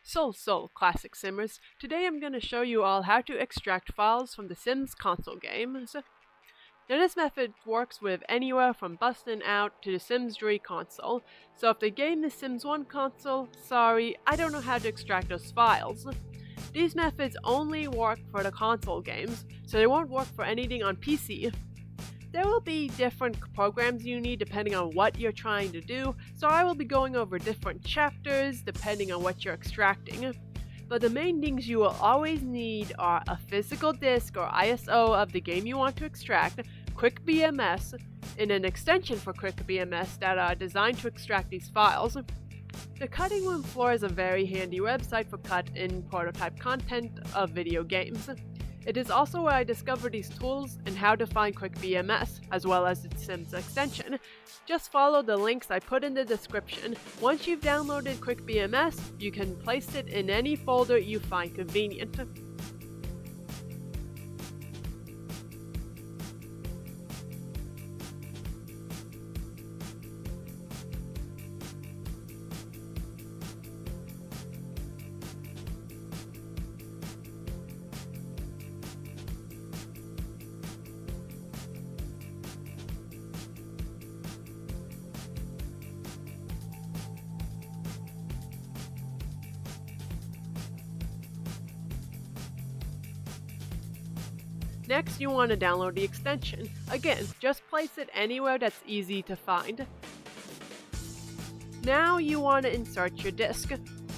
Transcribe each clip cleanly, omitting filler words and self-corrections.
So classic simmers, today I'm going to show you all how to extract files from the Sims console games. Now this method works with anywhere from Bustin Out to the Sims 3 console, so if the game is Sims 1 console, sorry, I don't know how to extract those files. These methods only work for the console games, so they won't work for anything on PC. There will be different programs you need depending on what you're trying to do, so I will be going over different chapters depending on what you're extracting. But the main things you will always need are a physical disk or ISO of the game you want to extract, QuickBMS, and an extension for QuickBMS that are designed to extract these files. The Cutting Room Floor is a very handy website for cut and prototype content of video games. It is also where I discovered these tools and how to find QuickBMS, as well as its Sims extension. Just follow the links I put in the description. Once you've downloaded QuickBMS, you can place it in any folder you find convenient. Next, you want to download the extension. Again, just place it anywhere that's easy to find. Now you want to insert your disk,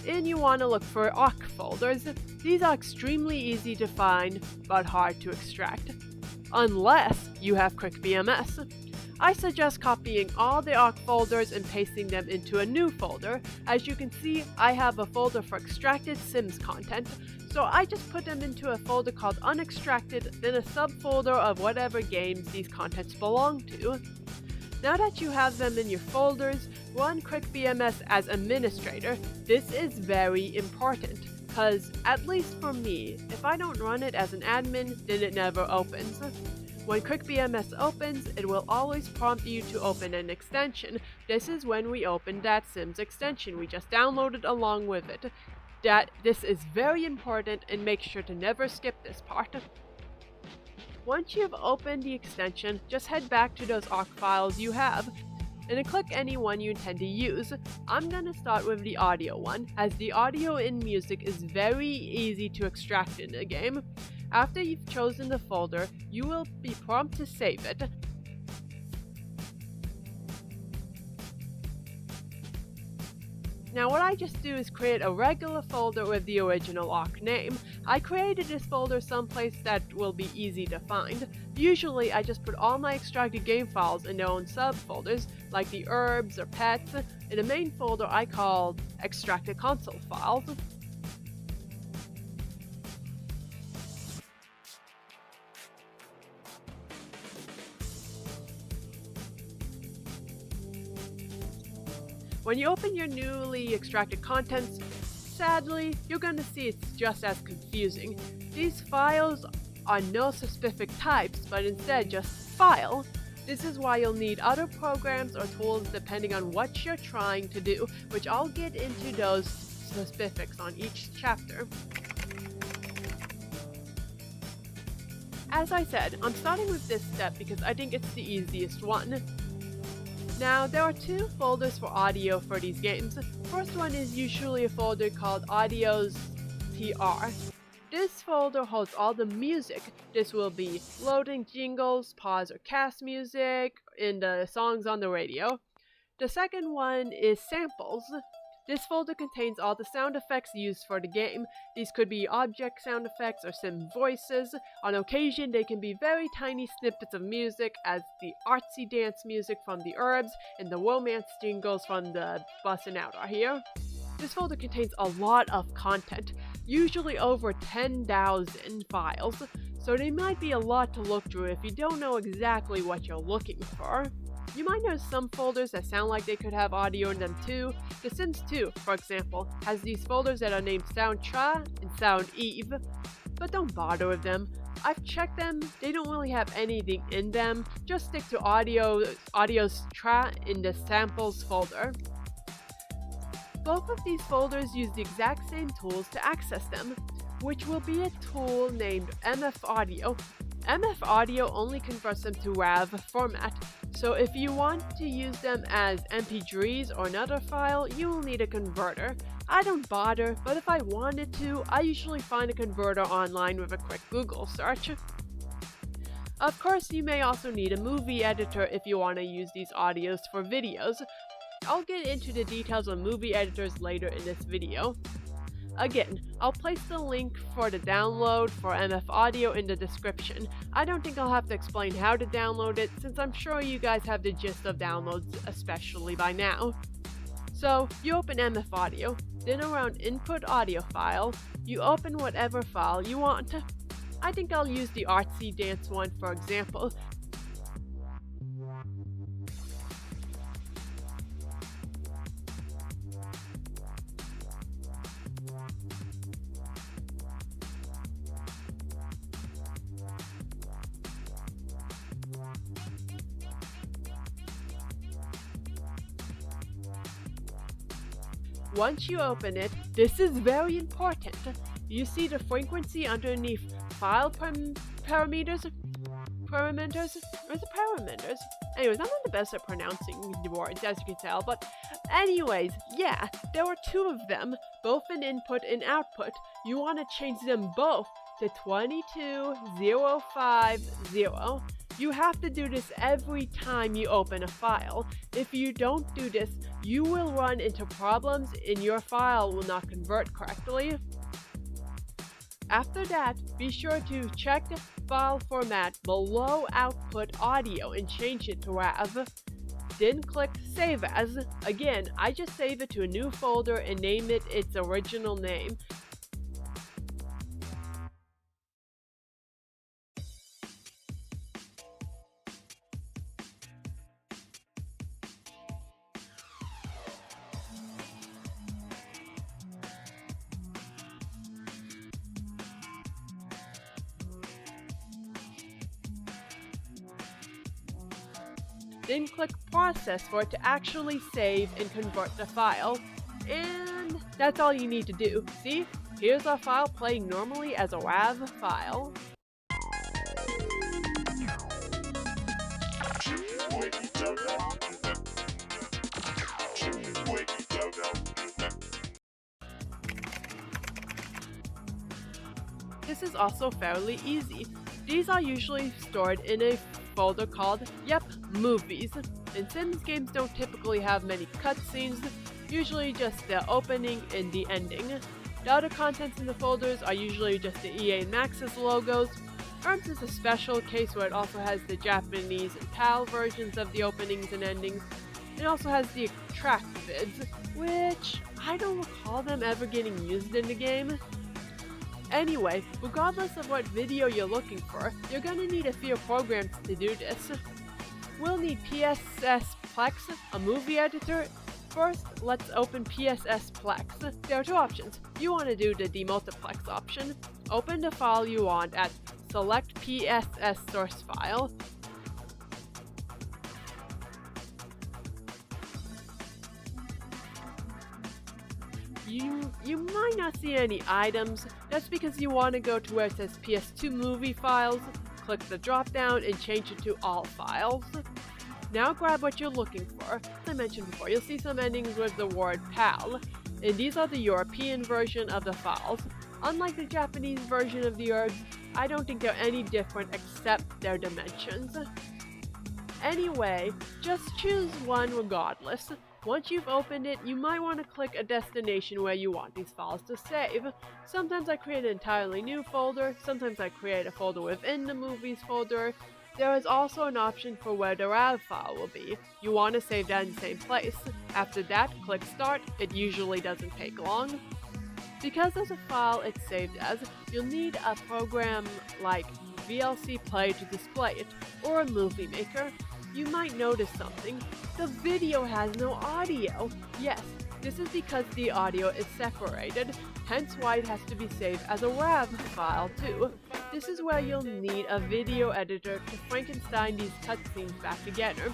and you want to look for awk folders. These are extremely easy to find, but hard to extract, unless you have QuickBMS. I suggest copying all the awk folders and pasting them into a new folder. As you can see, I have a folder for extracted Sims content, so I just put them into a folder called unextracted, then a subfolder of whatever games these contents belong to. Now that you have them in your folders, run QuickBMS as administrator. This is very important, because at least for me, if I don't run it as an admin, then it never opens. When QuickBMS opens, it will always prompt you to open an extension. This is when we open that Sims extension we just downloaded along with it. This is very important, and make sure to never skip this part. Once you've opened the extension, just head back to those awk files you have, and then click any one you intend to use. I'm gonna start with the audio one, as the audio in music is very easy to extract in the game. After you've chosen the folder, you will be prompted to save it. Now what I just do is create a regular folder with the original awk name. I created this folder someplace that will be easy to find. Usually I just put all my extracted game files in their own subfolders, like the Urbz or pets. In the main folder I call extracted console files. When you open your newly extracted contents, sadly, you're gonna see it's just as confusing. These files are no specific types, but instead just file. This is why you'll need other programs or tools depending on what you're trying to do, which I'll get into those specifics on each chapter. As I said, I'm starting with this step because I think it's the easiest one. Now, there are two folders for audio for these games. The first one is usually a folder called Audio's TR. This folder holds all the music. This will be loading jingles, pause or cast music, and the songs on the radio. The second one is samples. This folder contains all the sound effects used for the game. These could be object sound effects or sim voices. On occasion, they can be very tiny snippets of music, as the artsy dance music from the Urbz and the romance jingles from the Bustin Out are here. This folder contains a lot of content, usually over 10,000 files, so they might be a lot to look through if you don't know exactly what you're looking for. You might notice some folders that sound like they could have audio in them too. The Sims 2, for example, has these folders that are named Sound Tra and Sound Eve, but don't bother with them. I've checked them, they don't really have anything in them. Just stick to Audio's Tra in the Samples folder. Both of these folders use the exact same tools to access them, which will be a tool named MF Audio. MF Audio only converts them to WAV format, so if you want to use them as MP3s or another file, you will need a converter. I don't bother, but if I wanted to, I usually find a converter online with a quick Google search. Of course, you may also need a movie editor if you want to use these audios for videos. I'll get into the details on movie editors later in this video. Again, I'll place the link for the download for MF Audio in the description. I don't think I'll have to explain how to download it, since I'm sure you guys have the gist of downloads especially by now. So, you open MF Audio, then around Input Audio File, you open whatever file you want. I think I'll use the artsy dance one for example. Once you open it, this is very important. You see the frequency underneath file parameters? Parameters? Or is it parameters? Anyways, I'm not the best at pronouncing the words, as you can tell, but anyways, yeah, there are two of them, both in input and output. You want to change them both to 22050. You have to do this every time you open a file. If you don't do this, you will run into problems and your file will not convert correctly. After that, be sure to check the file format below output audio and change it to WAV. Then click Save As. Again, I just save it to a new folder and name it its original name. Then click Process for it to actually save and convert the file. And that's all you need to do. See? Here's our file playing normally as a WAV file. This is also fairly easy. These are usually stored in a folder called Movies. And Sims games don't typically have many cutscenes, usually just the opening and the ending. The other contents in the folders are usually just the EA and Maxis logos. Urbz is a special case where it also has the Japanese and PAL versions of the openings and endings. It also has the track vids, which I don't recall them ever getting used in the game. Anyway, regardless of what video you're looking for, you're gonna need a few programs to do this. We'll need PSS Plex, a movie editor. First, let's open PSS Plex. There are two options. You want to do the demultiplex option. Open the file you want at Select PSS Source File. You might not see any items. That's because you want to go to where it says PS2 movie files, click the drop down and change it to all files. Now grab what you're looking for. As I mentioned before, you'll see some endings with the word PAL, and these are the European version of the files. Unlike the Japanese version of the Urbz, I don't think they're any different except their dimensions. Anyway, just choose one regardless. Once you've opened it, you might want to click a destination where you want these files to save. Sometimes I create an entirely new folder, sometimes I create a folder within the movies folder. There is also an option for where the RAV file will be. You want to save that in the same place. After that, click Start. It usually doesn't take long. Because there's a file it's saved as, you'll need a program like VLC Play to display it, or a Movie Maker. You might notice something. The video has no audio. Yes, this is because the audio is separated, hence why it has to be saved as a WAV file too. This is where you'll need a video editor to Frankenstein these cutscenes back together.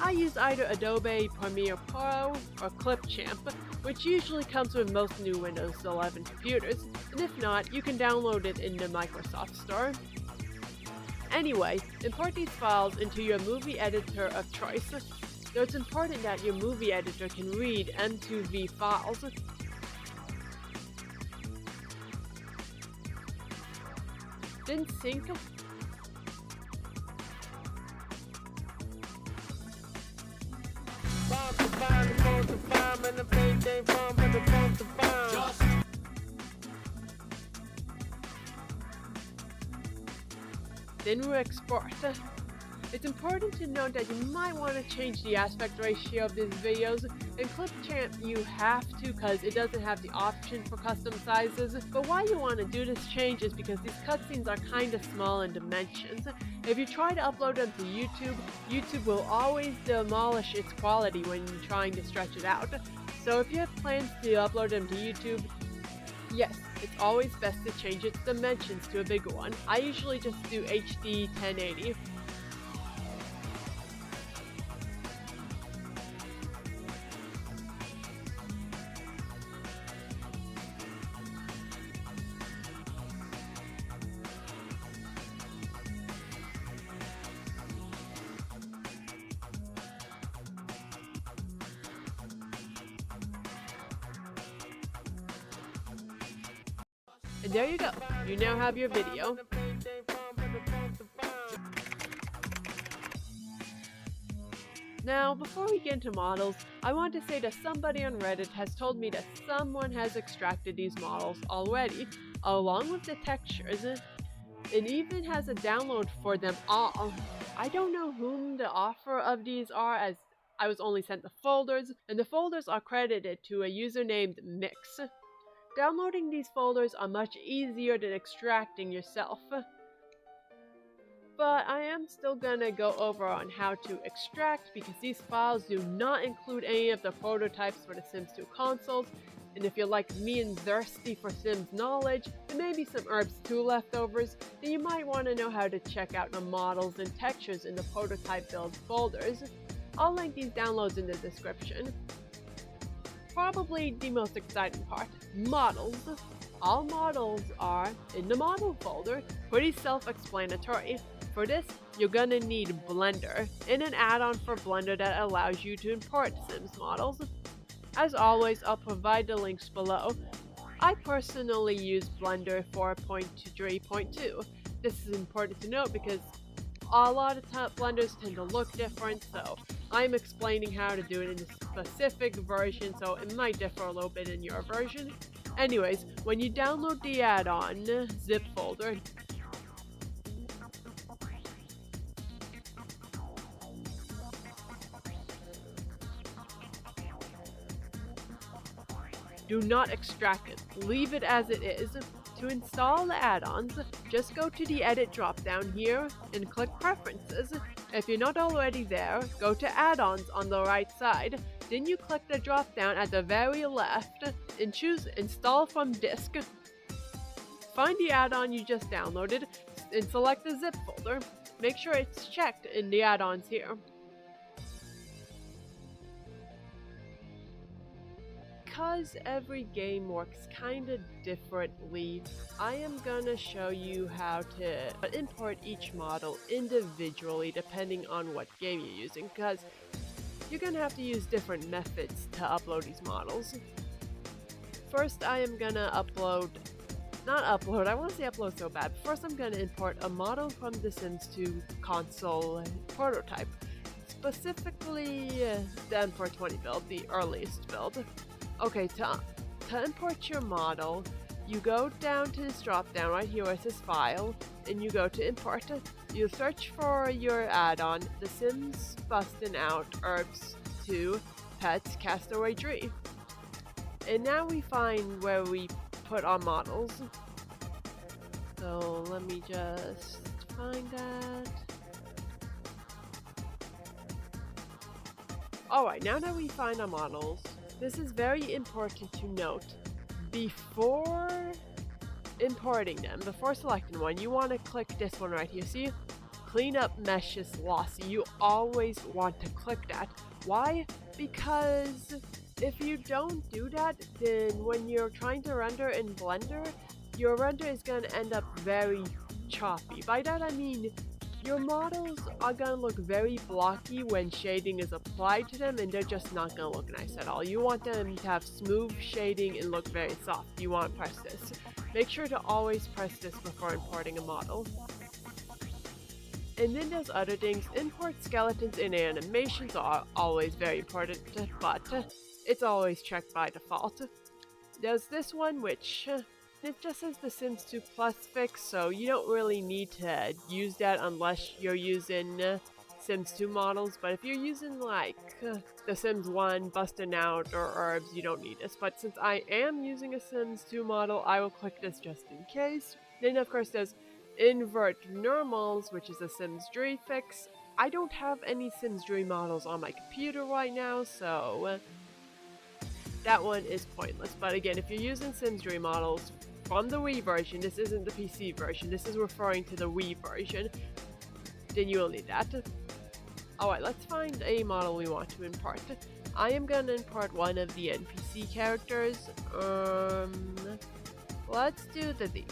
I use either Adobe Premiere Pro or Clipchamp, which usually comes with most new Windows 11 computers, and if not, you can download it in the Microsoft Store. Anyway, import these files into your movie editor of choice, though it's important that your movie editor can read M2V files. Then sync. Then we export. It's important to note that you might want to change the aspect ratio of these videos. In Clipchamp you have to because it doesn't have the option for custom sizes, but why you want to do this change is because these cutscenes are kind of small in dimensions. If you try to upload them to YouTube, YouTube will always demolish its quality when you're trying to stretch it out. So if you have plans to upload them to YouTube, yes, it's always best to change its dimensions to a bigger one. I usually just do HD 1080. And there you go, you now have your video. Now, before we get into models, I want to say that somebody on Reddit has told me that someone has extracted these models already, along with the textures. It even has a download for them all. I don't know whom the author of these are, as I was only sent the folders, and the folders are credited to a user named Mix. Downloading these folders are much easier than extracting yourself. But I am still gonna go over on how to extract because these files do not include any of the prototypes for the Sims 2 consoles, and if you're like me and thirsty for Sims knowledge, and maybe some Urbz 2 leftovers, then you might want to know how to check out the models and textures in the prototype build folders. I'll link these downloads in the description. Probably the most exciting part, models. All models are in the model folder, pretty self-explanatory. For this, you're gonna need Blender, and an add-on for Blender that allows you to import Sims models. As always, I'll provide the links below. I personally use Blender 4.3.2. This is important to note because a lot of blenders tend to look different, so I'm explaining how to do it in a specific version, so it might differ a little bit in your version. Anyways, when you download the add-on zip folder, do not extract it, leave it as it is. To install the add-ons, just go to the edit drop-down here and click preferences. If you're not already there, go to add-ons on the right side. Then you click the drop-down at the very left and choose install from disk. Find the add-on you just downloaded and select the zip folder. Make sure it's checked in the add-ons here. Because every game works kinda differently, I am gonna show you how to import each model individually depending on what game you're using, because you're gonna have to use different methods to upload these models. First, I am gonna I want to say upload so bad. First, I'm gonna import a model from the Sims 2 console prototype, specifically the M420 build, the earliest build. Okay, to import your model, you go down to this drop down right here where it says File, and you go to Import. You search for your add-on, The Sims Bustin Out Urbz 2 Pets Castaway Tree. And now we find where we put our models. So let me just find that. Alright, now that we find our models, this is very important to note. Before importing them, before selecting one, you want to click this one right here. See? clean up mesh is lossy. You always want to click that. Why? Because if you don't do that, then when you're trying to render in Blender, your render is going to end up very choppy. By that I mean your models are going to look very blocky when shading is applied to them, and they're just not going to look nice at all. You want them to have smooth shading and look very soft. You want to press this. Make sure to always press this before importing a model. And then there's other things. Import skeletons and animations are always very important, but it's always checked by default. There's this one which it just says the Sims 2 Plus fix, so you don't really need to use that unless you're using Sims 2 models. But if you're using like the Sims 1, Bustin Out, or Urbz, you don't need this. But since I am using a Sims 2 model, I will click this just in case. Then of course there's Invert Normals, which is a Sims 3 fix. I don't have any Sims 3 models on my computer right now, so that one is pointless. But again, if you're using Sims 3 models from the Wii version, this isn't the PC version, this is referring to the Wii version, then you will need that. Alright, let's find a model we want to import. I am going to import one of the NPC characters. Let's do the thief.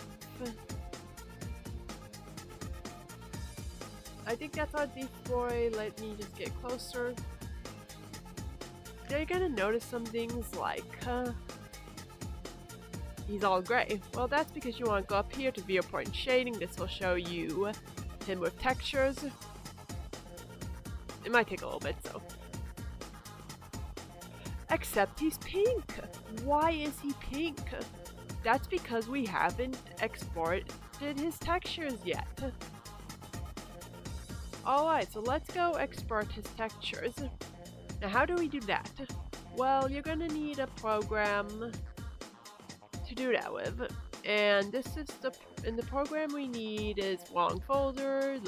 I think that's our thief boy. Let me just get closer. You're gonna notice some things like he's all gray. Well, that's because you want to go up here to viewport and shading. This will show you him with textures. It might take a little bit, so. Except he's pink. Why is he pink? That's because we haven't exported his textures yet. Alright, so let's go export his textures. Now how do we do that? Well, you're gonna need a program to do that with. And this is the program we need is wrong folder.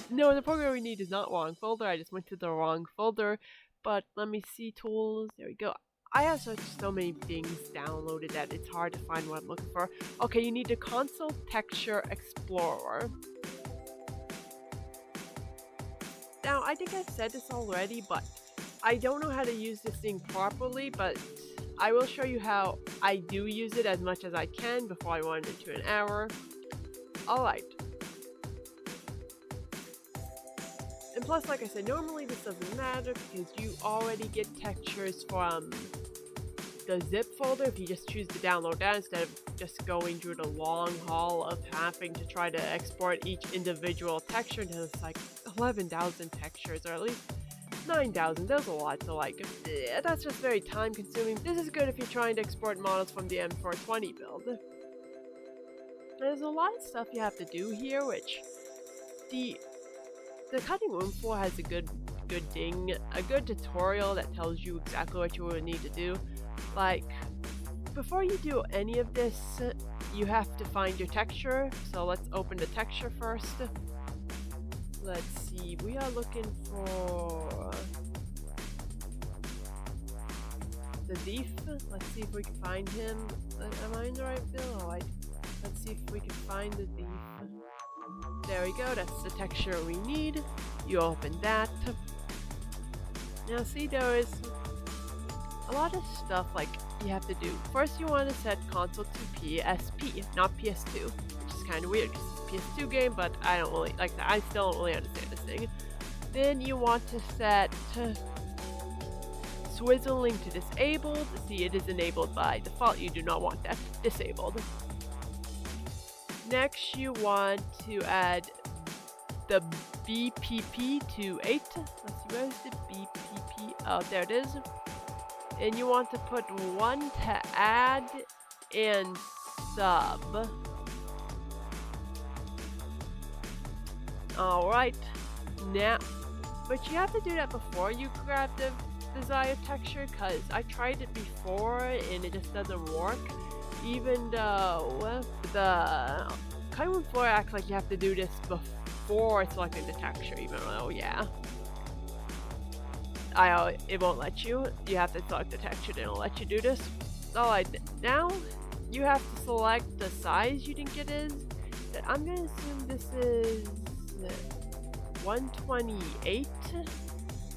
No, the program we need is not wrong folder. I just went to the wrong folder. But let me see, tools. There we go. I have so many things downloaded that it's hard to find what I'm looking for. Okay, you need the Console Texture Explorer. Now, I think I've said this already, but I don't know how to use this thing properly, but I will show you how I do use it as much as I can before I run into an error. Alright. And plus, like I said, normally this doesn't matter because you already get textures from the zip folder if you just choose to download that instead of just going through the long haul of having to try to export each individual texture until it's like 11,000 textures, or at least 9,000. There's a lot, so like, that's just very time consuming. This is good if you're trying to export models from the M420 build. There's a lot of stuff you have to do here, which the cutting room floor has a good thing, a good tutorial that tells you exactly what you would need to do. Like, before you do any of this, you have to find your texture. So let's open the texture first. Let's see, we are looking for the thief. Let's see if we can find him. Am I in the right bill? Alright, let's see if we can find the thief. There we go, that's the texture we need. You open that. Now see, there is a lot of stuff like you have to do. First you want to set console to PSP, not PS2, which is kind of weird because it's a PS2 game, but I don't really like that. I still don't really understand this thing. Then you want to set swizzling to disabled. See, it is enabled by default. You do not want that disabled. Next, you want to add the BPP to 8. Let's see, where is the BPP? Oh, there it is. And you want to put 1 to add and sub. Alright, now, but you have to do that before you grab the desired texture, because I tried it before and it just doesn't work. Even though the cutting room floor acts like you have to do this before selecting the texture, even though, yeah. It won't let you. You have to select the texture, then it'll let you do this. Alright, now you have to select the size you think it is. I'm gonna assume this is 128.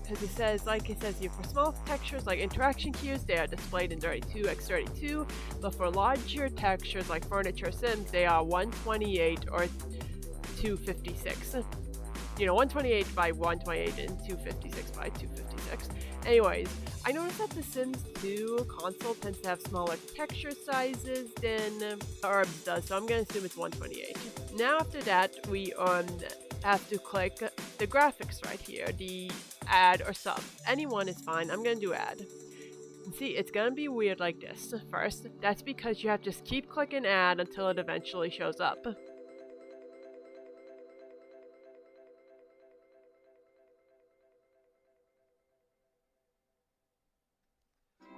Because it says, like it says here, for small textures like interaction cues, they are displayed in 32x32, but for larger textures like furniture sims, they are 128 or 256. You know, 128 by 128 and 256 by 256. Anyways, I noticed that the Sims 2 console tends to have smaller texture sizes than Urbz does, so I'm going to assume it's 128. Now after that, we have to click the graphics right here, the add or sub. Anyone is fine. I'm going to do add. And see, it's going to be weird like this. First, that's because you have to just keep clicking add until it eventually shows up.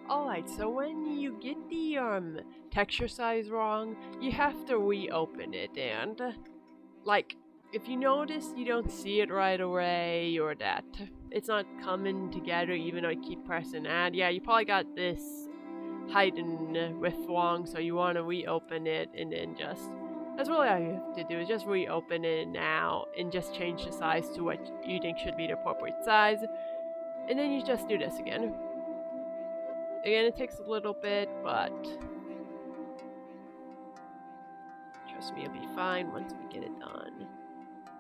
Alright, so when you get the texture size wrong, you have to reopen it, and like, if you notice you don't see it right away, or that it's not coming together even though you keep pressing add, yeah, you probably got this height and width wrong, so you want to reopen it, and then that's really all you have to do, is just reopen it now, and just change the size to what you think should be the appropriate size, and then you just do this again. Again, it takes a little bit, but trust me, it'll be fine once we get it done.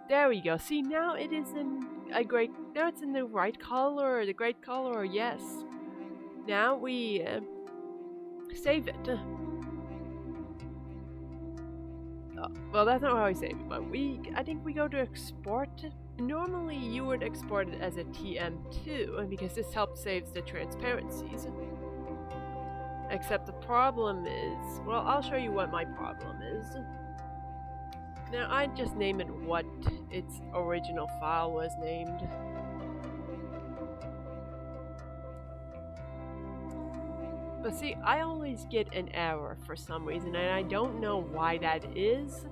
There we go. See, now it is in now it's in the right color, the great color, yes. Now we save it. Oh, well, that's not how I save it, but I think we go to export. Normally, you would export it as a TM2, because this helps save the transparencies. Except the problem is, well, I'll show you what my problem is. Now, I just name it what its original file was named. But see, I always get an error for some reason, and I don't know why that is,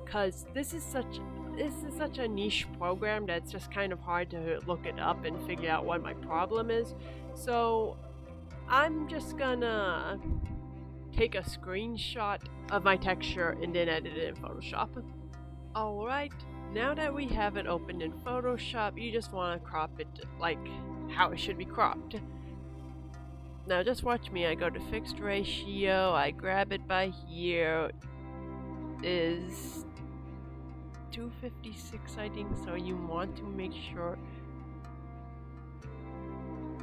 because this is such a niche program that's just kind of hard to look it up and figure out what my problem is. So I'm just gonna take a screenshot of my texture and then edit it in Photoshop. Alright, now that we have it opened in Photoshop, you just want to crop it like how it should be cropped. Now just watch me, I go to fixed ratio, I grab it by here, is 256 I think, so you want to make sure.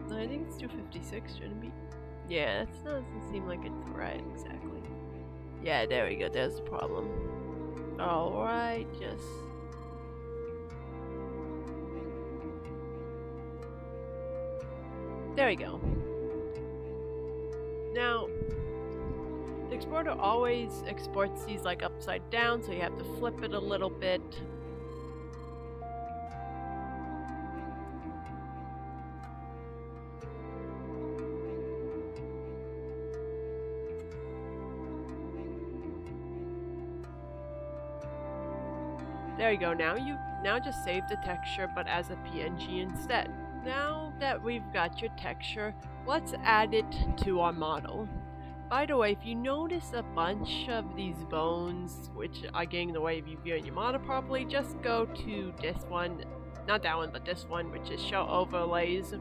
No, I think it's 256, shouldn't it be? Yeah, that doesn't seem like it's right exactly. Yeah, there we go, there's the problem. Alright, just... there we go. Now, the exporter always exports these like upside down, so you have to flip it a little bit. There you go, now just save the texture but as a PNG instead. Now that we've got your texture, let's add it to our model. By the way, if you notice a bunch of these bones which are getting in the way of you viewing your model properly, just go to this one, not that one, but this one, which is show overlays.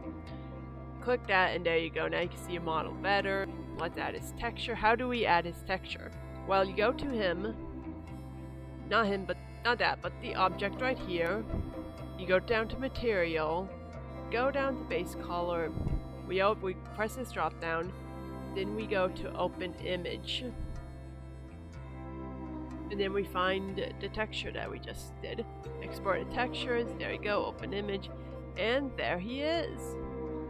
Click that and there you go, now you can see your model better. Let's add his texture. How do we add his texture? Well, you go to him, not the object right here. You go down to material, go down to base color, we press this drop down, then we go to open image, and then we find the texture that we just did. Exported textures, there you go, open image, and there he is.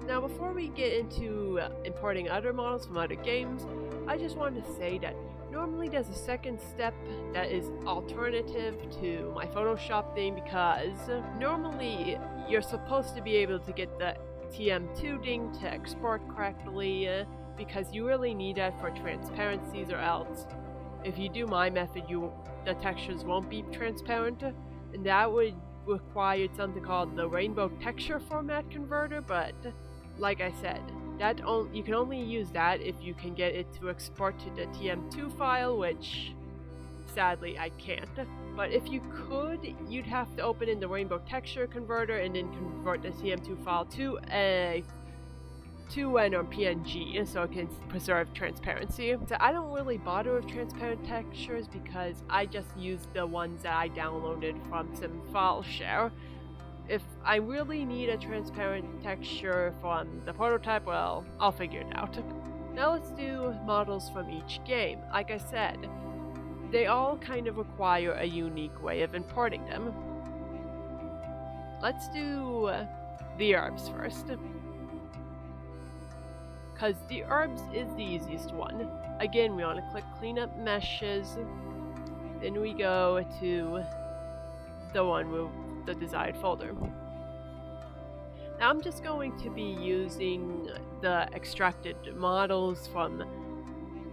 Now before we get into importing other models from other games, I just wanted to say that normally there's a second step that is alternative to my Photoshop thing, because normally you're supposed to be able to get the TM2 thing to export correctly, because you really need that for transparencies, or else if you do my method the textures won't be transparent, and that would require something called the rainbow texture format converter. But like I said, you can only use that if you can get it to export to the TM2 file, which sadly I can't. But if you could, you'd have to open in the rainbow texture converter and then convert the CM2 file to an PNG so it can preserve transparency. So I don't really bother with transparent textures because I just use the ones that I downloaded from some file share. If I really need a transparent texture from the prototype, well, I'll figure it out. Now let's do models from each game. Like I said, they all kind of require a unique way of importing them. Let's do the Urbz first, because the Urbz is the easiest one. Again, we want to click clean up meshes, then we go to the one with the desired folder. Now I'm just going to be using the extracted models from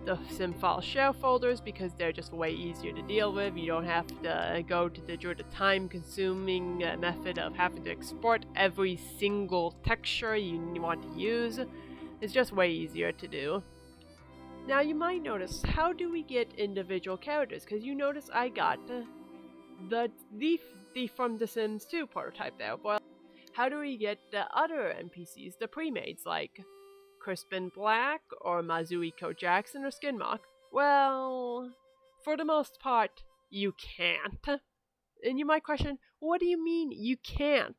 the sim file share folders because they're just way easier to deal with. You don't have to go to the time consuming method of having to export every single texture you want to use. It's just way easier to do. Now you might notice, how do we get individual characters? Because you notice I got the from the Sims 2 prototype there. Well, how do we get the other NPCs, the pre-mades, like Crispin Black or Mazuiko Jackson or Skinmock? Well, for the most part, you can't. And you might question, what do you mean you can't?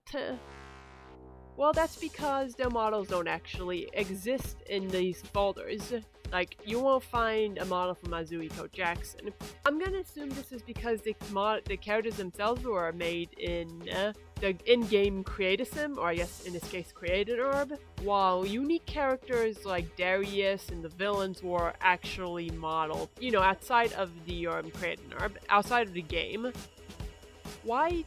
Well, that's because their models don't actually exist in these folders. Like, you won't find a model from Mazuiko Jackson. I'm gonna assume this is because the characters themselves were made in the in-game create a sim, or I guess in this case created Urbz, while unique characters like Darius and the villains were actually modeled, you know, outside of the created Urbz, outside of the game. Why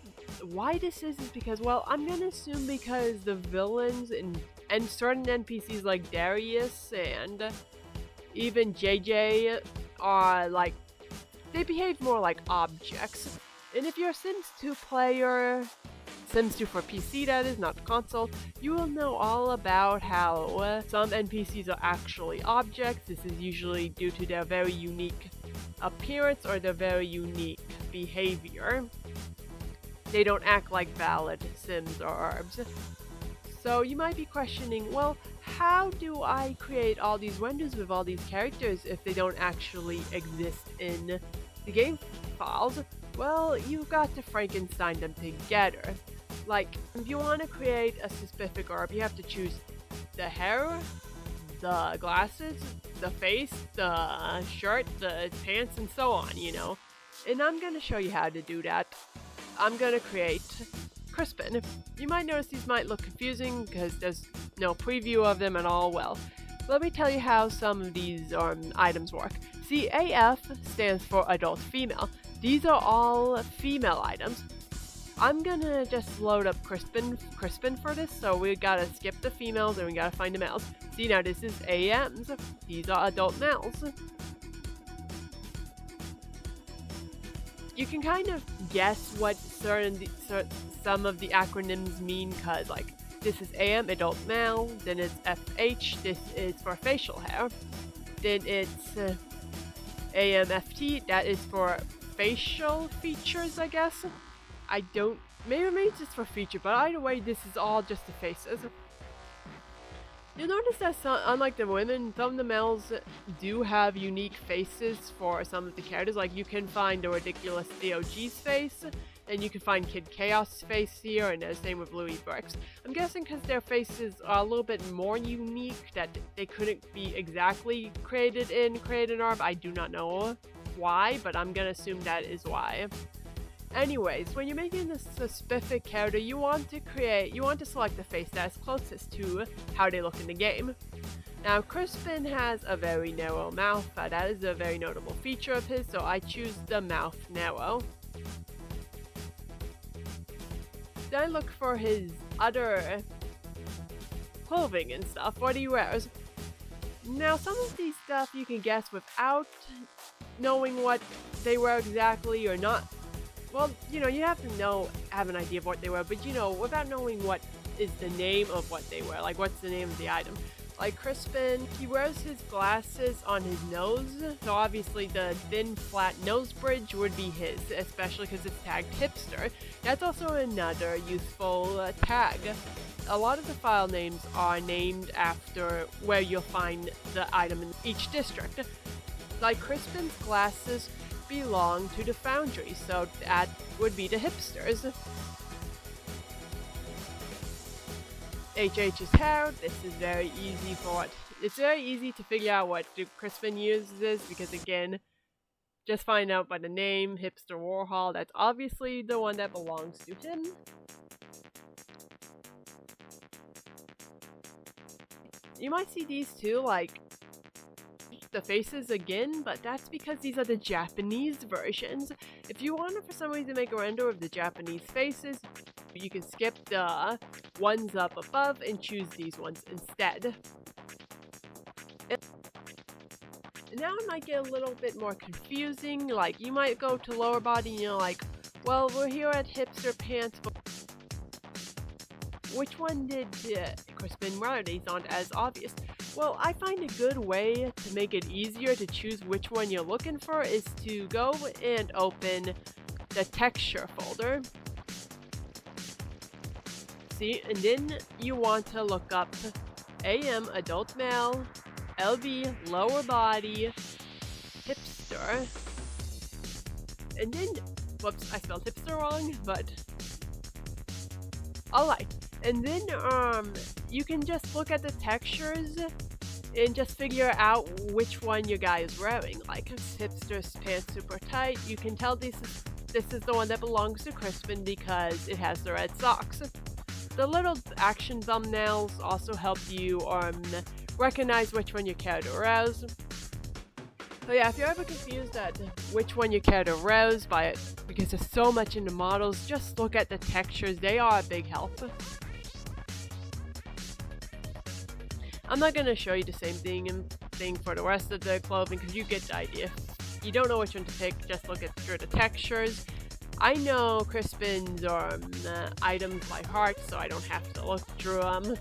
this is because, well, I'm gonna assume because the villains and certain NPCs like Darius and even JJ are like, they behave more like objects. And if you're a Sims 2 player, Sims 2 for PC that is, not console, you will know all about how some NPCs are actually objects. This is usually due to their very unique appearance or their very unique behavior. They don't act like valid Sims or Urbz. So you might be questioning, well, how do I create all these renders with all these characters if they don't actually exist in the game files? Well, you've got to Frankenstein them together. Like, if you want to create a specific Urbz, you have to choose the hair, the glasses, the face, the shirt, the pants, and so on, you know. And I'm going to show you how to do that. I'm going to create Crispin. You might notice these might look confusing because there's no preview of them at all. Well, let me tell you how some of these items work. See, AF stands for adult female. These are all female items. I'm gonna just load up Crispin for this, so we gotta skip the females and we gotta find the males. See, now this is AMs. These are adult males. You can kind of guess what some of the acronyms mean, because like this is AM, adult male, then it's FH, this is for facial hair, then it's AMFT, that is for facial features, I guess. Maybe it's just for feature, but either way, this is all just the faces. You'll notice that unlike the women, some of the males do have unique faces for some of the characters. Like, you can find the ridiculous AOG's face, and you can find Kid Chaos' face here, and the same with Louis Bricks. I'm guessing because their faces are a little bit more unique, that they couldn't be exactly created in Urbz. I do not know why, but I'm gonna assume that is why. Anyways, when you're making this specific character, you want to select the face that's closest to how they look in the game. Now, Crispin has a very narrow mouth. That is a very notable feature of his, so I choose the mouth narrow. Then I look for his other clothing and stuff, what he wears. Now, some of these stuff you can guess without knowing what they wear exactly or not. Well, you know, you have to have an idea of what they wear, but you know, without knowing what is the name of what they wear, like what's the name of the item. Like Crispin, he wears his glasses on his nose, so obviously the thin, flat nose bridge would be his, especially because it's tagged hipster. That's also another useful tag. A lot of the file names are named after where you'll find the item in each district. Like Crispin's glasses belong to the Foundry, so that would be the hipsters. HH's hair, this is very easy it's very easy to figure out what Crispin uses because again, just find out by the name, Hipster Warhol, that's obviously the one that belongs to him. You might see these too, like the faces again, but that's because these are the Japanese versions. If you want to for some reason make a render of the Japanese faces, you can skip the ones up above and choose these ones instead. And now it might get a little bit more confusing, like you might go to lower body and you're like, well, we're here at hipster pants, but which one did Crispin wear? These aren't as obvious. Well, I find a good way to make it easier to choose which one you're looking for is to go and open the texture folder. See, and then you want to look up AM adult male, LB lower body, hipster, and then, whoops, I spelled hipster wrong, but alright. And then you can just look at the textures and just figure out which one your guy is wearing. Like hipster's pants super tight, you can tell this is the one that belongs to Crispin because it has the red socks. The little action thumbnails also help you recognize which one you care to arouse. So yeah, if you're ever confused at which one you care to arouse by it, because there's so much in the models, just look at the textures, they are a big help. I'm not going to show you the same thing for the rest of the clothing because you get the idea. If you don't know which one to pick, just look through the textures. I know Crispin's items by heart, so I don't have to look through them.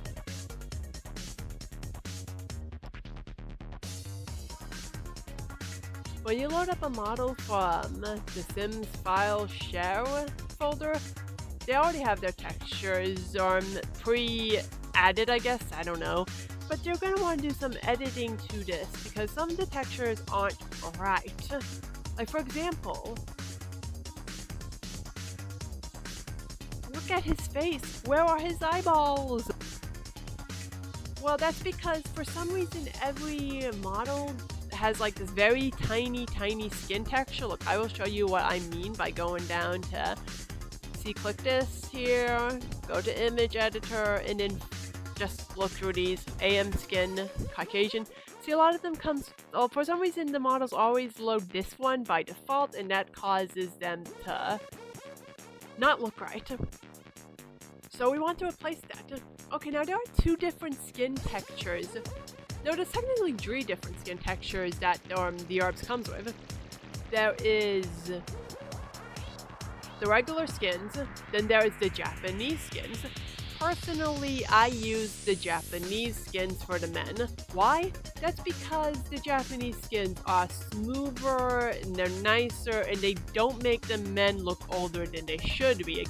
When you load up a model from the Sims file share folder, they already have their textures pre-added, I guess, I don't know. But you're going to want to do some editing to this because some of the textures aren't right. Like for example, look at his face. Where are his eyeballs? Well, that's because for some reason every model has like this very tiny skin texture. Look, I will show you what I mean by going down to click this here, go to image editor, and then just look through these AM skin Caucasian. See, a lot of them for some reason the models always load this one by default, and that causes them to not look right. So we want to replace that. Okay, now there are two different skin textures. No, there's technically three different skin textures that the Urbz comes with. There is the regular skins, then there is the Japanese skins. Personally, I use the Japanese skins for the men. Why? That's because the Japanese skins are smoother, and they're nicer, and they don't make the men look older than they should be.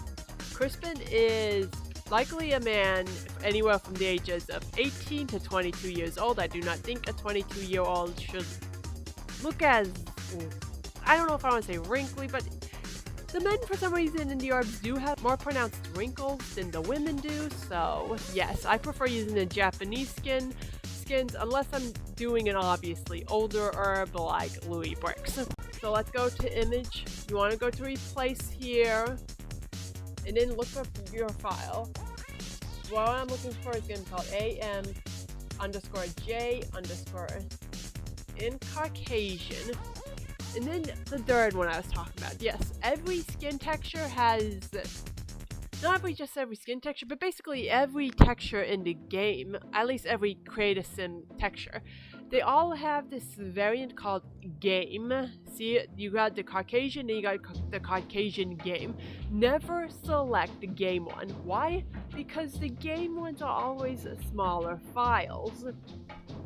Crispin is likely a man anywhere from the ages of 18 to 22 years old. I do not think a 22-year-old should look as, I don't know if I want to say wrinkly, but the men for some reason in the Urbz do have more pronounced wrinkles than the women do, so yes, I prefer using the Japanese skins unless I'm doing an obviously older herb like Louis Bricks. So let's go to image. You want to go to replace here, and then look up your file. What I'm looking for is going to be called AM_J_ in Caucasian. And then the third one I was talking about. Yes, every skin texture has, not just every skin texture, but basically every texture in the game, at least every Create a Sim texture, they all have this variant called game. See, you got the Caucasian, then you got the Caucasian game. Never select the game one. Why? Because the game ones are always smaller files.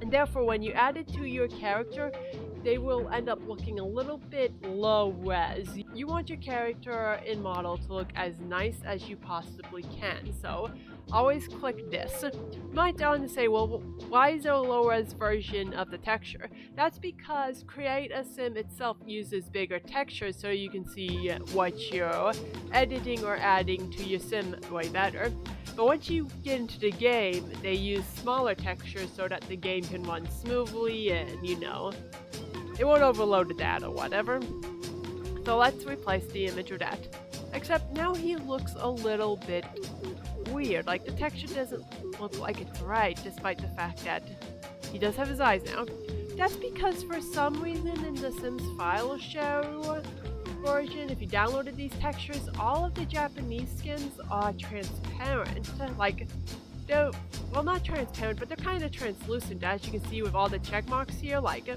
And therefore, when you add it to your character, they will end up looking a little bit low res. You want your character in model to look as nice as you possibly can, so always click this. You might want to say, well, why is there a low res version of the texture? That's because Create a Sim itself uses bigger textures so you can see what you're editing or adding to your sim way better. But once you get into the game, they use smaller textures so that the game can run smoothly and, you know, it won't overload the data or whatever. So let's replace the image with that. Except now he looks a little bit weird, like the texture doesn't look like it's right, despite the fact that he does have his eyes now. That's because for some reason in the Sims file show version, if you downloaded these textures, all of the Japanese skins are transparent. Like, they're, well, not transparent, but they're kind of translucent, as you can see with all the check marks here. Like,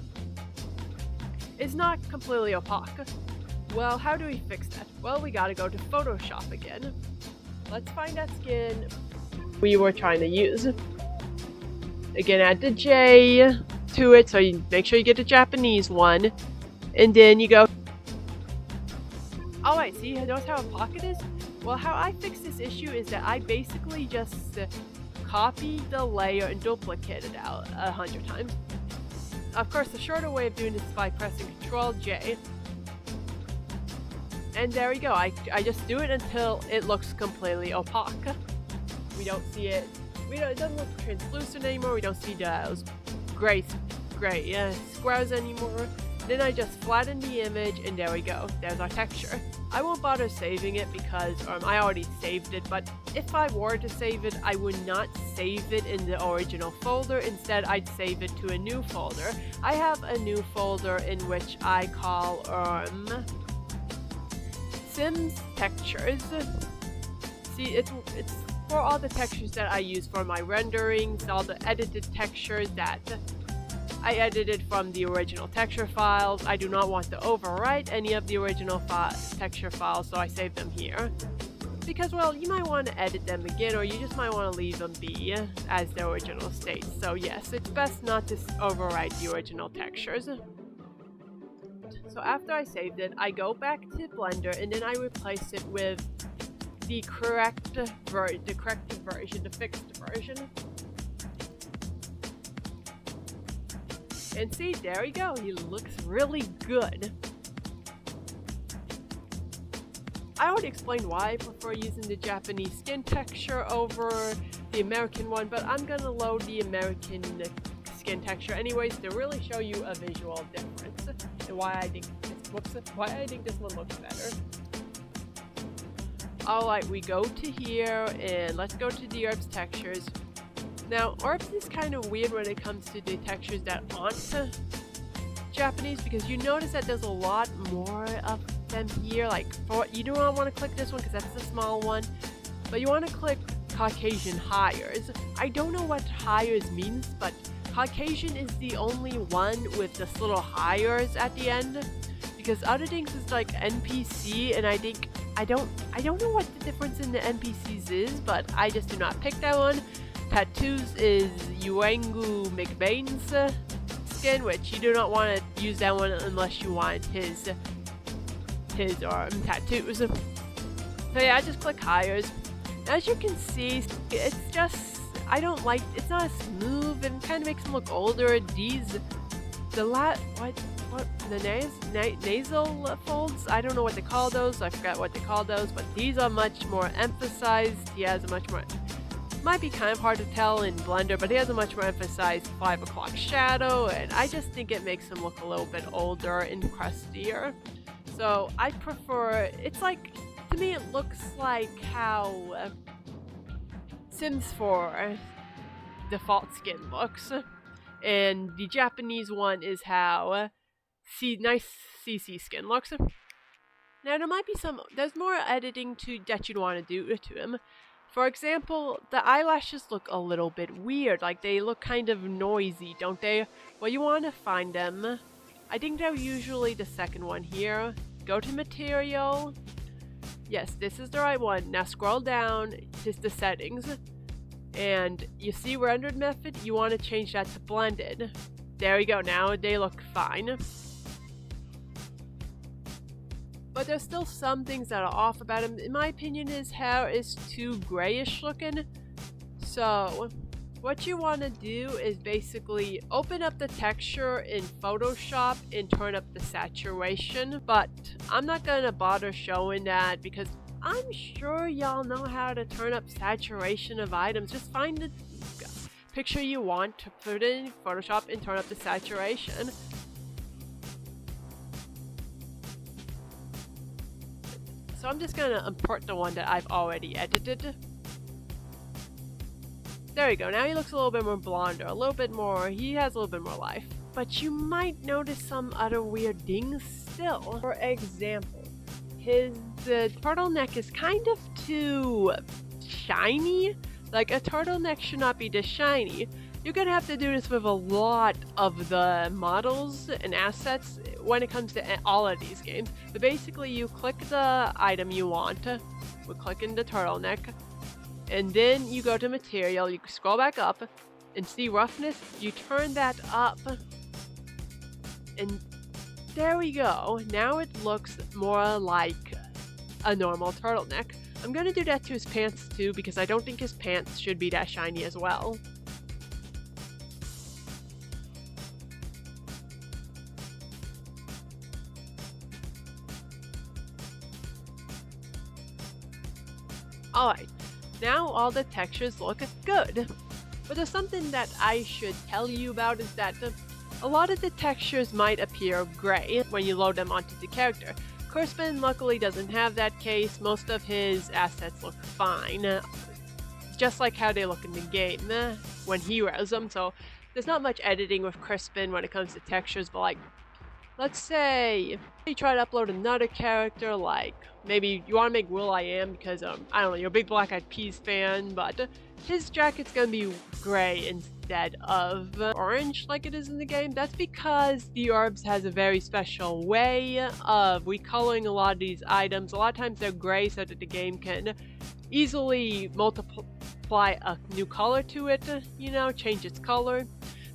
it's not completely opaque. Well, how do we fix that? Well, we gotta go to Photoshop again. Let's find that skin we were trying to use. Again, add the J to it, so you make sure you get the Japanese one. And then you go... Alright, see, notice how opaque it is? Well, how I fix this issue is that I basically just copy the layer and duplicate it out 100 times. Of course, the shorter way of doing this is by pressing Ctrl-J. And there we go. I just do it until it looks completely opaque. We don't see it. It doesn't look translucent anymore. We don't see those gray squares anymore. Then I just flatten the image, and there we go. There's our texture. I won't bother saving it because I already saved it, but if I were to save it, I would not save it in the original folder. Instead, I'd save it to a new folder. I have a new folder in which I call Sims Textures. See, it's for all the textures that I use for my renderings, all the edited textures that I edited from the original texture files. I do not want to overwrite any of the original texture files, so I save them here. Because, well, you might want to edit them again, or you just might want to leave them be as their original state. So yes, it's best not to overwrite the original textures. So after I saved it, I go back to Blender, and then I replace it with the corrected version, the fixed version. And see, there we go. He looks really good. I already explained why I prefer using the Japanese skin texture over the American one, but I'm gonna load the American skin texture anyways to really show you a visual difference and why I think this one looks better. Alright, we go to here and let's go to the Urbz textures. Now, Urbz is kind of weird when it comes to the textures that aren't Japanese, because you notice that there's a lot more of them here. Like, you do not want to click this one because that's the small one, but you want to click Caucasian hires. I don't know what hires means, but Caucasian is the only one with this little hires at the end, because other things is like NPC, and I don't know what the difference in the NPCs is, but I just do not pick that one. Tattoos is Yuangu McBain's skin, which you do not want to use that one unless you want his tattoos. So yeah, I just click hires. As you can see, it's just, it's not as smooth and kind of makes them look older. The nasal folds, I don't know what they call those, I forgot what they call those, but these are much more emphasized. He has a much more, might be kind of hard to tell in Blender, but he has a much more emphasized 5 o'clock shadow, and I just think it makes him look a little bit older and crustier. So I prefer, it's like, to me it looks like how Sims 4 default skin looks, and the Japanese one is how nice CC skin looks. Now there might be there's more editing that you'd want to do to him. For example, the eyelashes look a little bit weird, like they look kind of noisy, don't they? Well, you want to find them. I think they're usually the second one here. Go to Material. Yes, this is the right one. Now scroll down to the settings. And you see rendered method, you want to change that to blended. There we go, now they look fine. But there's still some things that are off about him. In my opinion, his hair is too grayish looking. So what you want to do is basically open up the texture in Photoshop and turn up the saturation. But I'm not going to bother showing that because I'm sure y'all know how to turn up saturation of items. Just find the picture you want to put in Photoshop and turn up the saturation. So I'm just gonna import the one that I've already edited. There we go, now he looks a little bit more blonder, a little bit more, he has a little bit more life. But you might notice some other weird things still. For example, the turtleneck is kind of too shiny. Like, a turtleneck should not be this shiny. You're gonna have to do this with a lot of the models and assets when it comes to all of these games. But basically, you click the item you want, we're clicking the turtleneck, and then you go to material, you scroll back up, and see roughness, you turn that up, and there we go. Now it looks more like a normal turtleneck. I'm gonna do that to his pants too, because I don't think his pants should be that shiny as well. Alright, now all the textures look good. But there's something that I should tell you about is that a lot of the textures might appear gray when you load them onto the character. Crispin luckily doesn't have that case. Most of his assets look fine, just like how they look in the game when he wears them. So there's not much editing with Crispin when it comes to textures, but like, let's say you try to upload another character, like maybe you want to make will.i.am because I don't know, you're a big Black Eyed Peas fan, but his jacket's gonna be gray instead of orange like it is in the game. That's because the Urbz has a very special way of recoloring a lot of these items. A lot of times they're gray so that the game can easily multiply a new color to it, you know, change its color.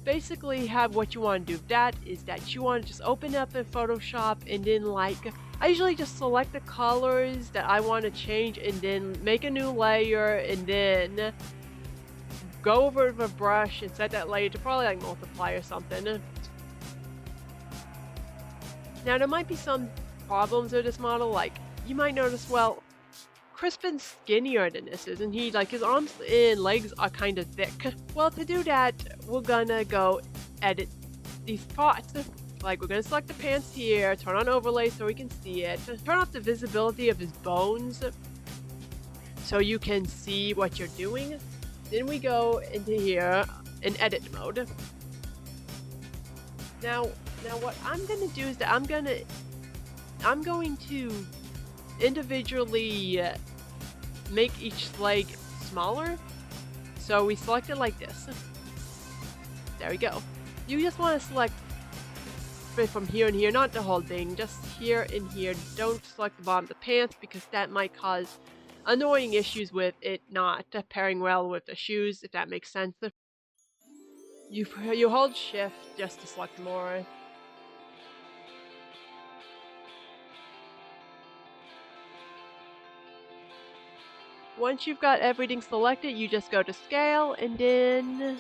Basically, what you want to do with that is that you want to just open up in Photoshop and then, like, I usually just select the colors that I want to change and then make a new layer and then go over with a brush and set that layer to probably like multiply or something. Now there might be some problems with this model, like you might notice, well, Crispin's skinnier than this, isn't he? Like, his arms and legs are kind of thick. Well, to do that, we're gonna go edit these parts. Like, we're gonna select the pants here, turn on overlay so we can see it, turn off the visibility of his bones so you can see what you're doing. Then we go into here in edit mode. Now what I'm gonna do is that I'm going to individually make each leg smaller. So we select it like this. There we go. You just want to select from here and here, not the whole thing, just here and here. Don't select the bottom of the pants because that might cause annoying issues with it not pairing well with the shoes, if that makes sense. You hold shift just to select more. Once you've got everything selected, you just go to scale, and then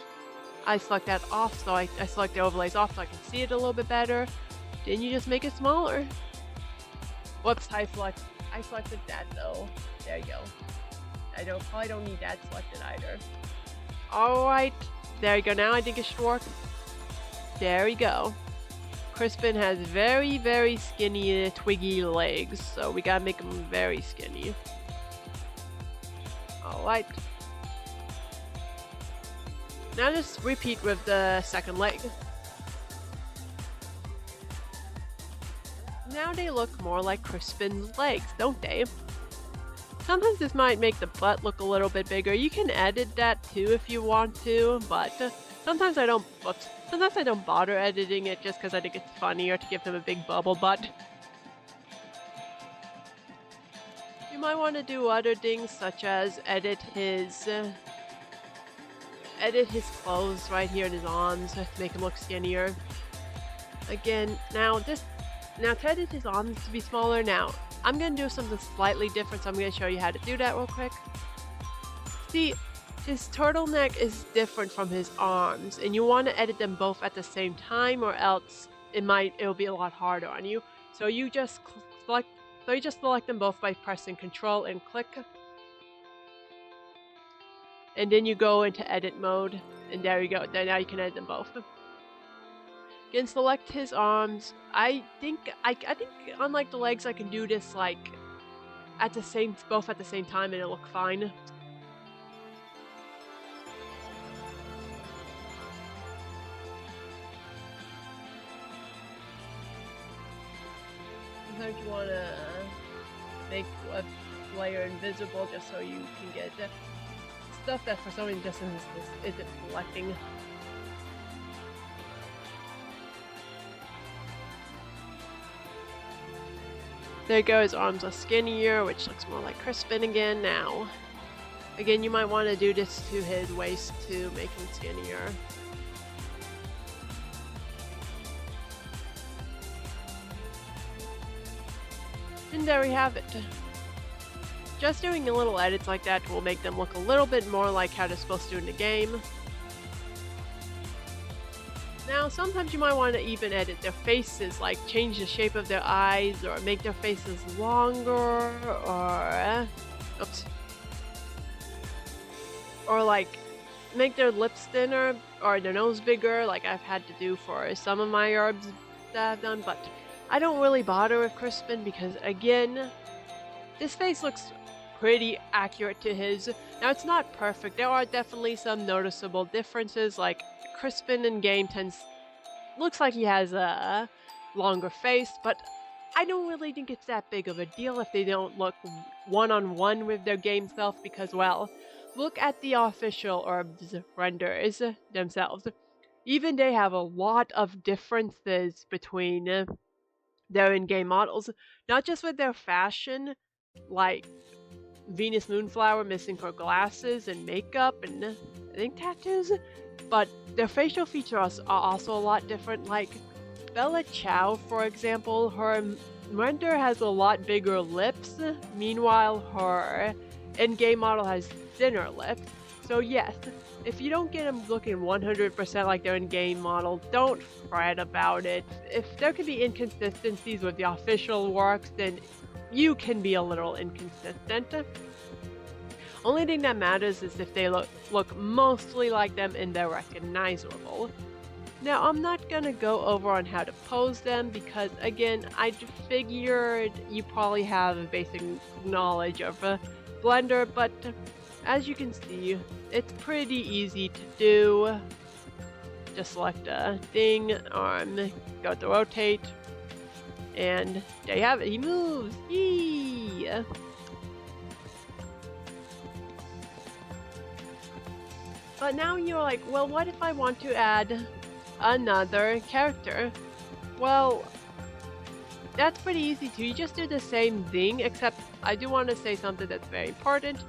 I select that off, so I select the overlays off so I can see it a little bit better. Then you just make it smaller. Whoops, I selected that though. There you go. I probably don't need that selected either. Alright, there you go. Now I think it should work. There we go. Crispin has very, very skinny, twiggy legs, so we gotta make them very skinny. Alright. Now just repeat with the second leg. Now they look more like Crispin's legs, don't they? Sometimes this might make the butt look a little bit bigger. You can edit that too if you want to, but sometimes I don't bother editing it just because I think it's funnier to give them a big bubble butt. You might want to do other things such as edit his edit his clothes right here in his arms to make him look skinnier. Again, now to edit his arms to be smaller, now I'm gonna do something slightly different, so I'm gonna show you how to do that real quick. See, his turtleneck is different from his arms, and you want to edit them both at the same time, or else it'll be a lot harder on you. So you just select them both by pressing Control and click, and then you go into edit mode, and there you go. Then now you can edit them both. Again, select his arms. I think unlike the legs, I can do this like both at the same time, and it'll look fine. Sometimes you want to make a layer invisible just so you can get stuff that for some reason just isn't selecting. There you go, his arms are skinnier, which looks more like Crispin again now. Again, you might want to do this to his waist to make him skinnier. And there we have it. Just doing a little edits like that will make them look a little bit more like how they're supposed to in the game. Now, sometimes you might want to even edit their faces, like change the shape of their eyes, or make their faces longer, or like make their lips thinner, or their nose bigger, like I've had to do for some of my Urbz that I've done, but I don't really bother with Crispin because, again, this face looks pretty accurate to his. Now, it's not perfect. There are definitely some noticeable differences, like Crispin in game looks like he has a longer face, but I don't really think it's that big of a deal if they don't look one-on-one with their game self, because, well, look at the official Urbz renders themselves. Even they have a lot of differences between their in-game models, not just with their fashion, like Venus Moonflower missing her glasses and makeup and I think tattoos, but their facial features are also a lot different. Like Bella Chow, for example, her render has a lot bigger lips, meanwhile her in-game model has thinner lips. So yes, if you don't get them looking 100% like their in-game model, don't fret about it. If there can be inconsistencies with the official works, then you can be a little inconsistent. Only thing that matters is if they look mostly like them and they're recognizable. Now, I'm not gonna go over on how to pose them because, again, I figured you probably have a basic knowledge of Blender, but as you can see, it's pretty easy to do. Just select a thing, arm, go to rotate, and there you have it. He moves! Yee! But now you're like, well, what if I want to add another character? Well, that's pretty easy too. You just do the same thing, except I do want to say something that's very important.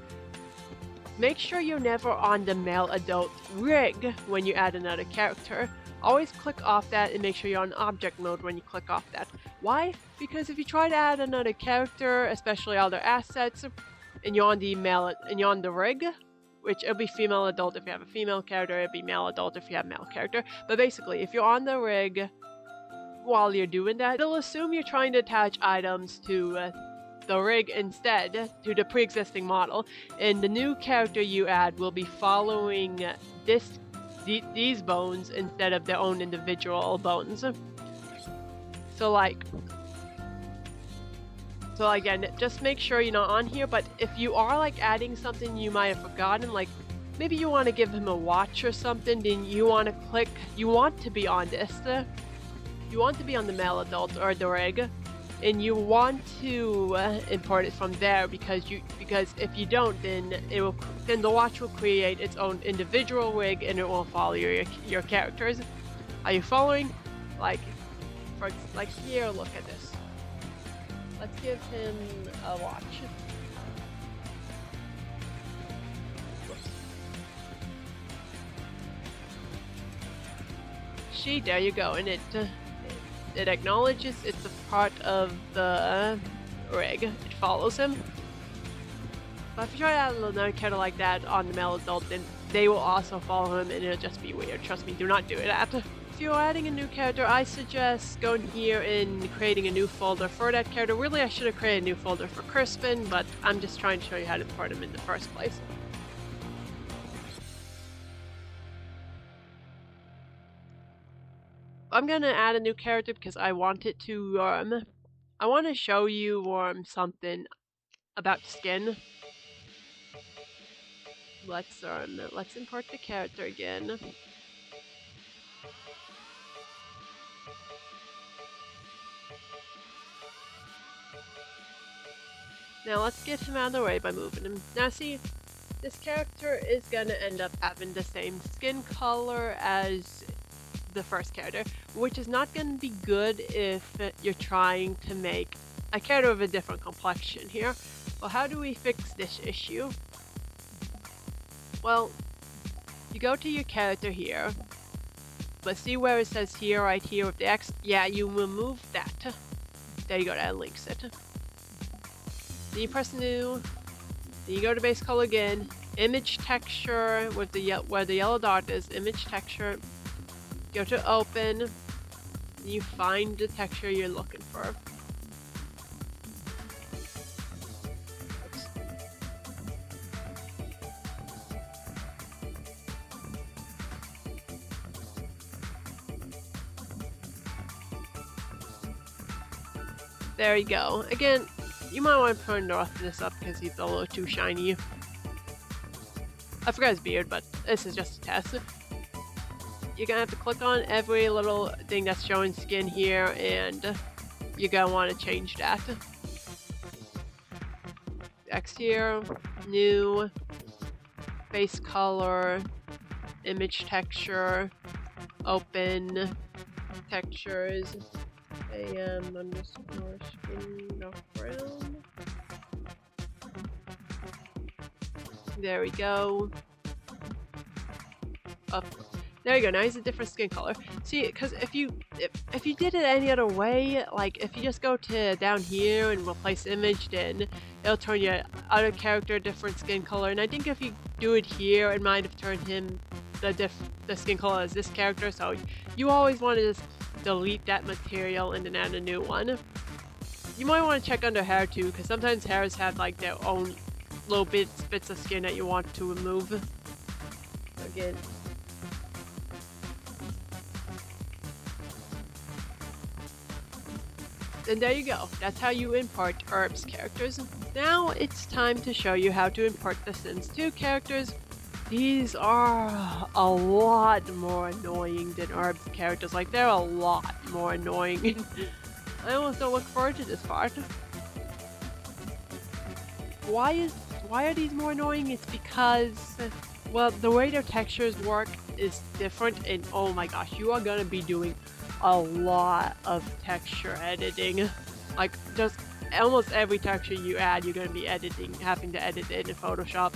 Make sure you're never on the male adult rig when you add another character. Always click off that and make sure you're on object mode when you click off that. Why? Because if you try to add another character, especially other assets, and you're on the rig, which it'll be female adult if you have a female character, it'll be male adult if you have a male character. But basically, if you're on the rig while you're doing that, it'll assume you're trying to attach items to the rig instead, to the pre-existing model, and the new character you add will be following these bones instead of their own individual bones. So again, just make sure you're not on here, but if you are like adding something you might have forgotten, like maybe you want to give him a watch or something, then you want to be on this, you want to be on the male adult or the rig, and you want to import it from there because if you don't, then the watch will create its own individual rig and it will follow your characters. Are you following? Like here, look at this. Let's give him a watch. See, there you go, and it acknowledges it's a part of the rig. It follows him. But if you try to add another character like that on the male adult, then they will also follow him and it'll just be weird. Trust me, do not do it. If you're adding a new character, I suggest going here and creating a new folder for that character. Really, I should have created a new folder for Crispin, but I'm just trying to show you how to import him in the first place. I'm gonna add a new character because I want it to, I want to show you something about skin. Let's import the character again. Now let's get him out of the way by moving him. Now see, this character is gonna end up having the same skin color as the first character, which is not gonna be good if you're trying to make a character of a different complexion here. Well, how do we fix this issue? Well, you go to your character here, but see where it says here, right here with the X? Yeah, you remove that. There you go, that links it. Then you press new, then you go to base color again, image texture with the where the yellow dot is, image texture, go to open, and you find the texture you're looking for. Oops. There you go. Again, you might want to turn this up because he's a little too shiny. I forgot his beard, but this is just a test. You're gonna have to click on every little thing that's showing skin here, and you're gonna want to change that. X here, new, face color, image texture, open, textures, am_skin background. There we go. Up. There you go. Now he's a different skin color. See, because if you did it any other way, like if you just go to down here and replace image, then it'll turn your other character a different skin color. And I think if you do it here, it might have turned him the skin color as this character. So you always want to just delete that material and then add a new one. You might want to check under hair too, because sometimes hairs have like their own little bits of skin that you want to remove. Again. And there you go. That's how you import Urbz characters. Now it's time to show you how to import the Sims 2 characters. These are a lot more annoying than Urbz characters. Like, they're a lot more annoying. I almost don't look forward to this part. Why are these more annoying? It's because, well, the way their textures work is different, and oh my gosh, you are gonna be doing a lot of texture editing. Like, just almost every texture you add, you're gonna be having to edit it in Photoshop.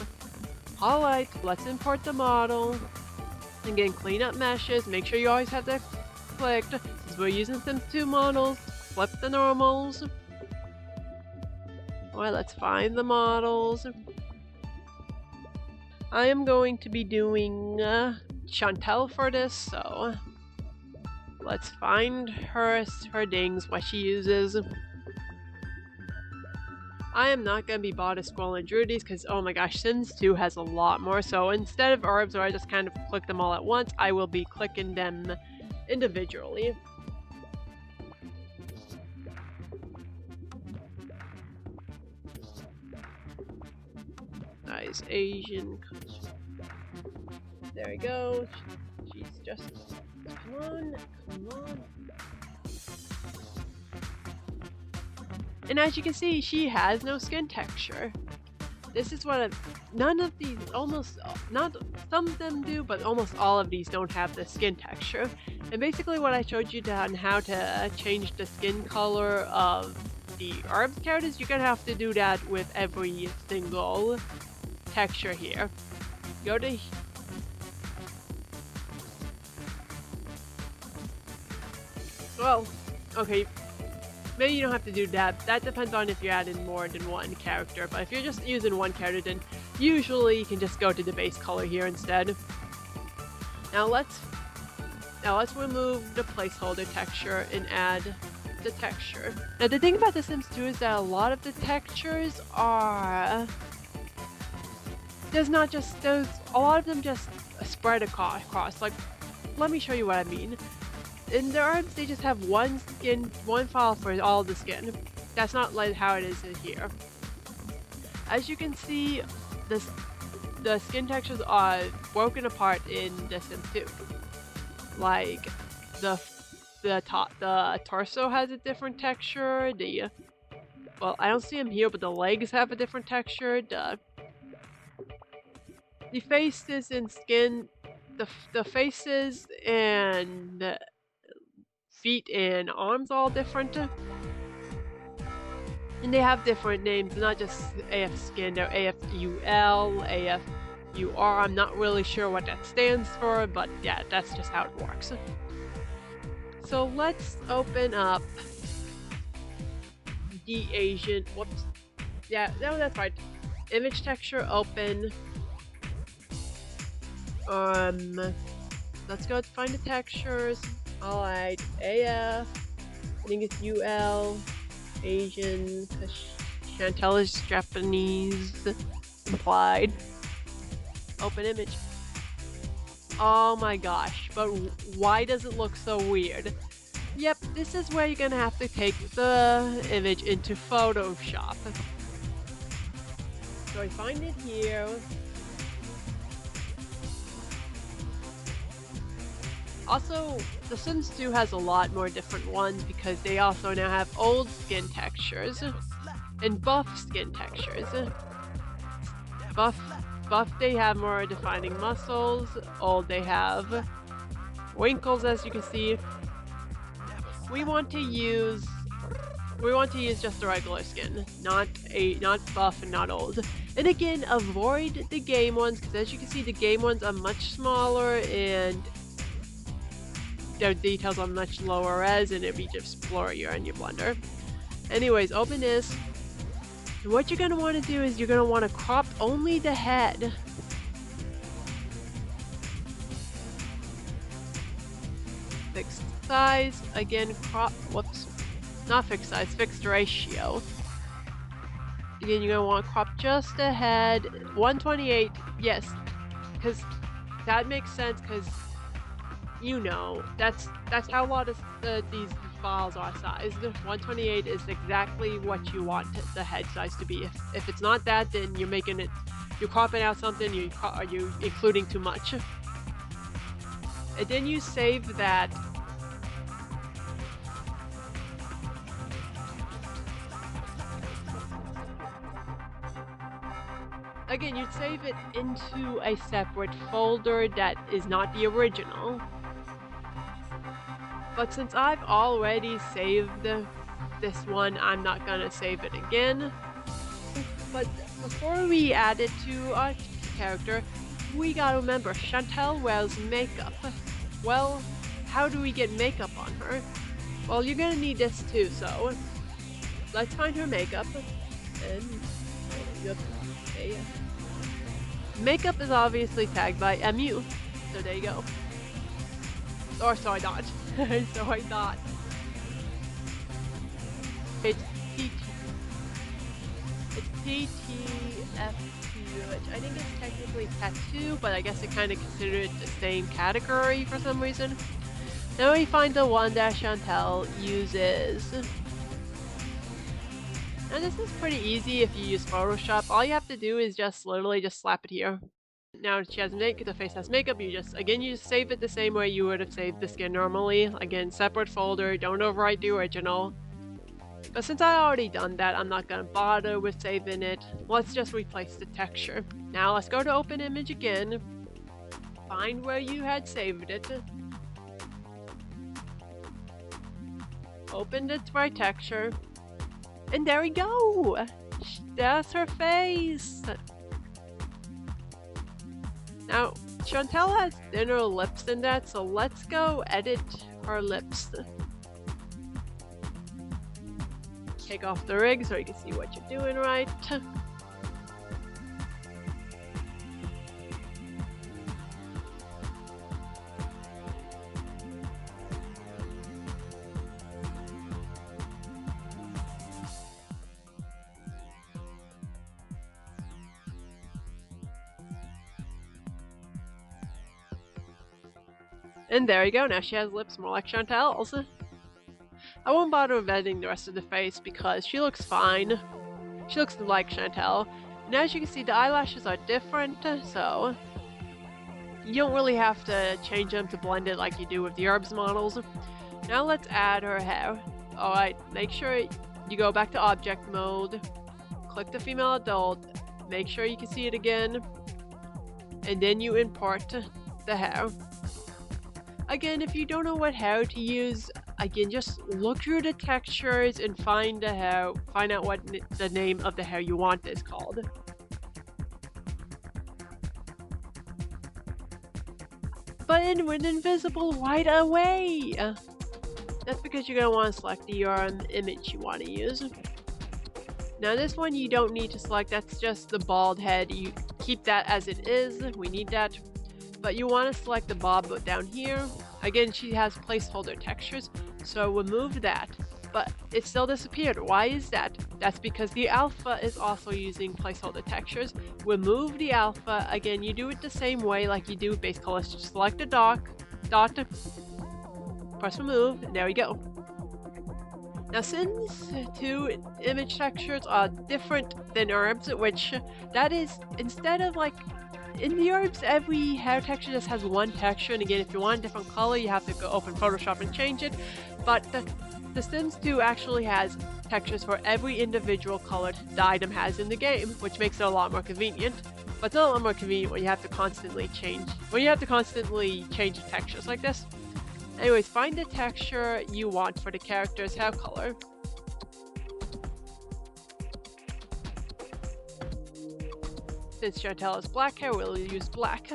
Alright, let's import the model. Again, clean up meshes, make sure you always have that clicked. Since we're using Sims 2 models, flip the normals. Alright, let's find the models. I am going to be doing Chantel for this, so let's find her things, what she uses. I am not going to be bother scrolling through these because, oh my gosh, Sims 2 has a lot more. So instead of Urbz, where I just kind of click them all at once, I will be clicking them individually. Nice Asian. There we go. She's just... Come on, come on. And as you can see, she has no skin texture. This is what none of these, some of them do, but almost all of these don't have the skin texture. And basically what I showed you on how to change the skin color of the Urbz characters, you're gonna have to do that with every single texture here. Go to Well, okay, maybe you don't have to do that. That depends on if you add in more than one character, but if you're just using one character, then usually you can just go to the base color here instead. Now let's remove the placeholder texture and add the texture. Now the thing about The Sims 2 is that a lot of the textures are... a lot of them just spread across. Like, let me show you what I mean. In the Urbz, they just have one file for all the skin. That's not like how it is in here. As you can see, the skin textures are broken apart in The Sims 2. Like, the torso has a different texture. Well, I don't see them here, but the legs have a different texture. The faces and skin, the faces and feet and arms all different. And they have different names, not just AF skin, they're AFUL, AFUR. I'm not really sure what that stands for, but yeah, that's just how it works. So let's open up the Asian, whoops. Yeah, no, that's right. Image texture open. Let's go find the textures. Alright, AF, I think it's UL, Asian, because Chantel is Japanese, implied. Open image. Oh my gosh, but why does it look so weird? Yep, this is where you're gonna have to take the image into Photoshop. So I find it here. Also, The Sims 2 has a lot more different ones because they also now have old skin textures and buff skin textures. Buff they have more defining muscles. Old they have wrinkles, as you can see. We want to use just the regular skin, not buff and not old. And again, avoid the game ones because as you can see, the game ones are much smaller and their details are much lower res, and it'd be just blurrier in your blender. Anyways, open this. And what you're gonna want to do is you're gonna want to crop only the head. Fixed size, again crop, whoops, not fixed size, fixed ratio. Again, you're gonna want to crop just the head, 128, yes, because that makes sense because you know, that's how a lot of these files are sized. 128 is exactly what you want the head size to be. If it's not that, then you're cropping out something, are you including too much. And then you save that. Again, you'd save it into a separate folder that is not the original. But since I've already saved this one, I'm not gonna save it again. But before we add it to our character, we gotta remember Chantel wears makeup. Well, how do we get makeup on her? Well, you're gonna need this too, so let's find her makeup. And makeup is obviously tagged by MU, so there you go. Or so I thought. So I thought. It's PTF2, which I think is technically tattoo, but I guess I kind of consider it the same category for some reason. Then we find the one that Chantel uses. And this is pretty easy if you use Photoshop. All you have to do is literally just slap it here. Now she has the face has makeup, you just save it the same way you would have saved the skin normally. Again, separate folder, don't overwrite the original. But since I already done that, I'm not gonna bother with saving it. Let's just replace the texture. Now let's go to open image again. Find where you had saved it. Open the right texture. And there we go! That's her face! Now, Chantel has thinner lips than that, so let's go edit her lips. take off the rig so you can see what you're doing right. And there you go, now she has lips more like Chantel's. I won't bother editing the rest of the face because she looks fine. She looks like Chantel. And as you can see, the eyelashes are different, so you don't really have to change them to blend it like you do with the Urbz models. Now let's add her hair. Alright, make sure you go back to object mode, click the female adult, make sure you can see it again, and then you import the hair. Again, if you don't know what hair to use, again, just look through the textures and find the hair, find out what the name of the hair you want is called. Button with invisible right away! That's because you're going to want to select the image you want to use. Now this one you don't need to select, that's just the bald head. You keep that as it is, we need that. But you want to select the bob down here. Again, she has placeholder textures, so remove that. But it still disappeared. Why is that? That's because the alpha is also using placeholder textures. Remove the alpha. Again, you do it the same way like you do with base colors. Just select the dot, press remove, and there we go. Now since two image textures are different than Urbz, which that is, instead of like, in the Urbz, every hair texture just has one texture, and again, if you want a different color, you have to go open Photoshop and change it. But the Sims 2 actually has textures for every individual color the item has in the game, which makes it a lot more convenient. But it's a lot more convenient when you have to constantly change the textures like this. Anyways, find the texture you want for the character's hair color. Since Chantel has black hair, we'll use black.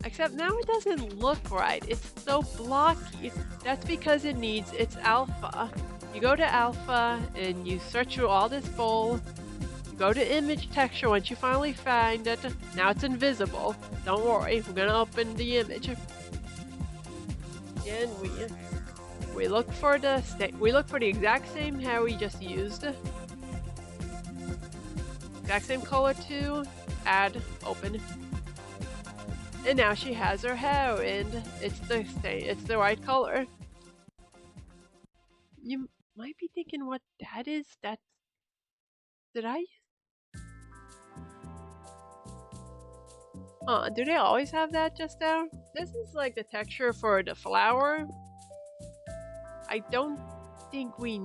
Except now it doesn't look right. It's so blocky. That's because it needs its alpha. You go to alpha and you search through all this bowl. You go to image texture once you finally find it. Now it's invisible. Don't worry, we're gonna open the image. And we look for the exact same hair we just used. Exact same color too. Add, open. And now she has her hair, and it's the right color. You might be thinking what that is. Did I? Do they always have that just there? This is like the texture for the flower. I don't think we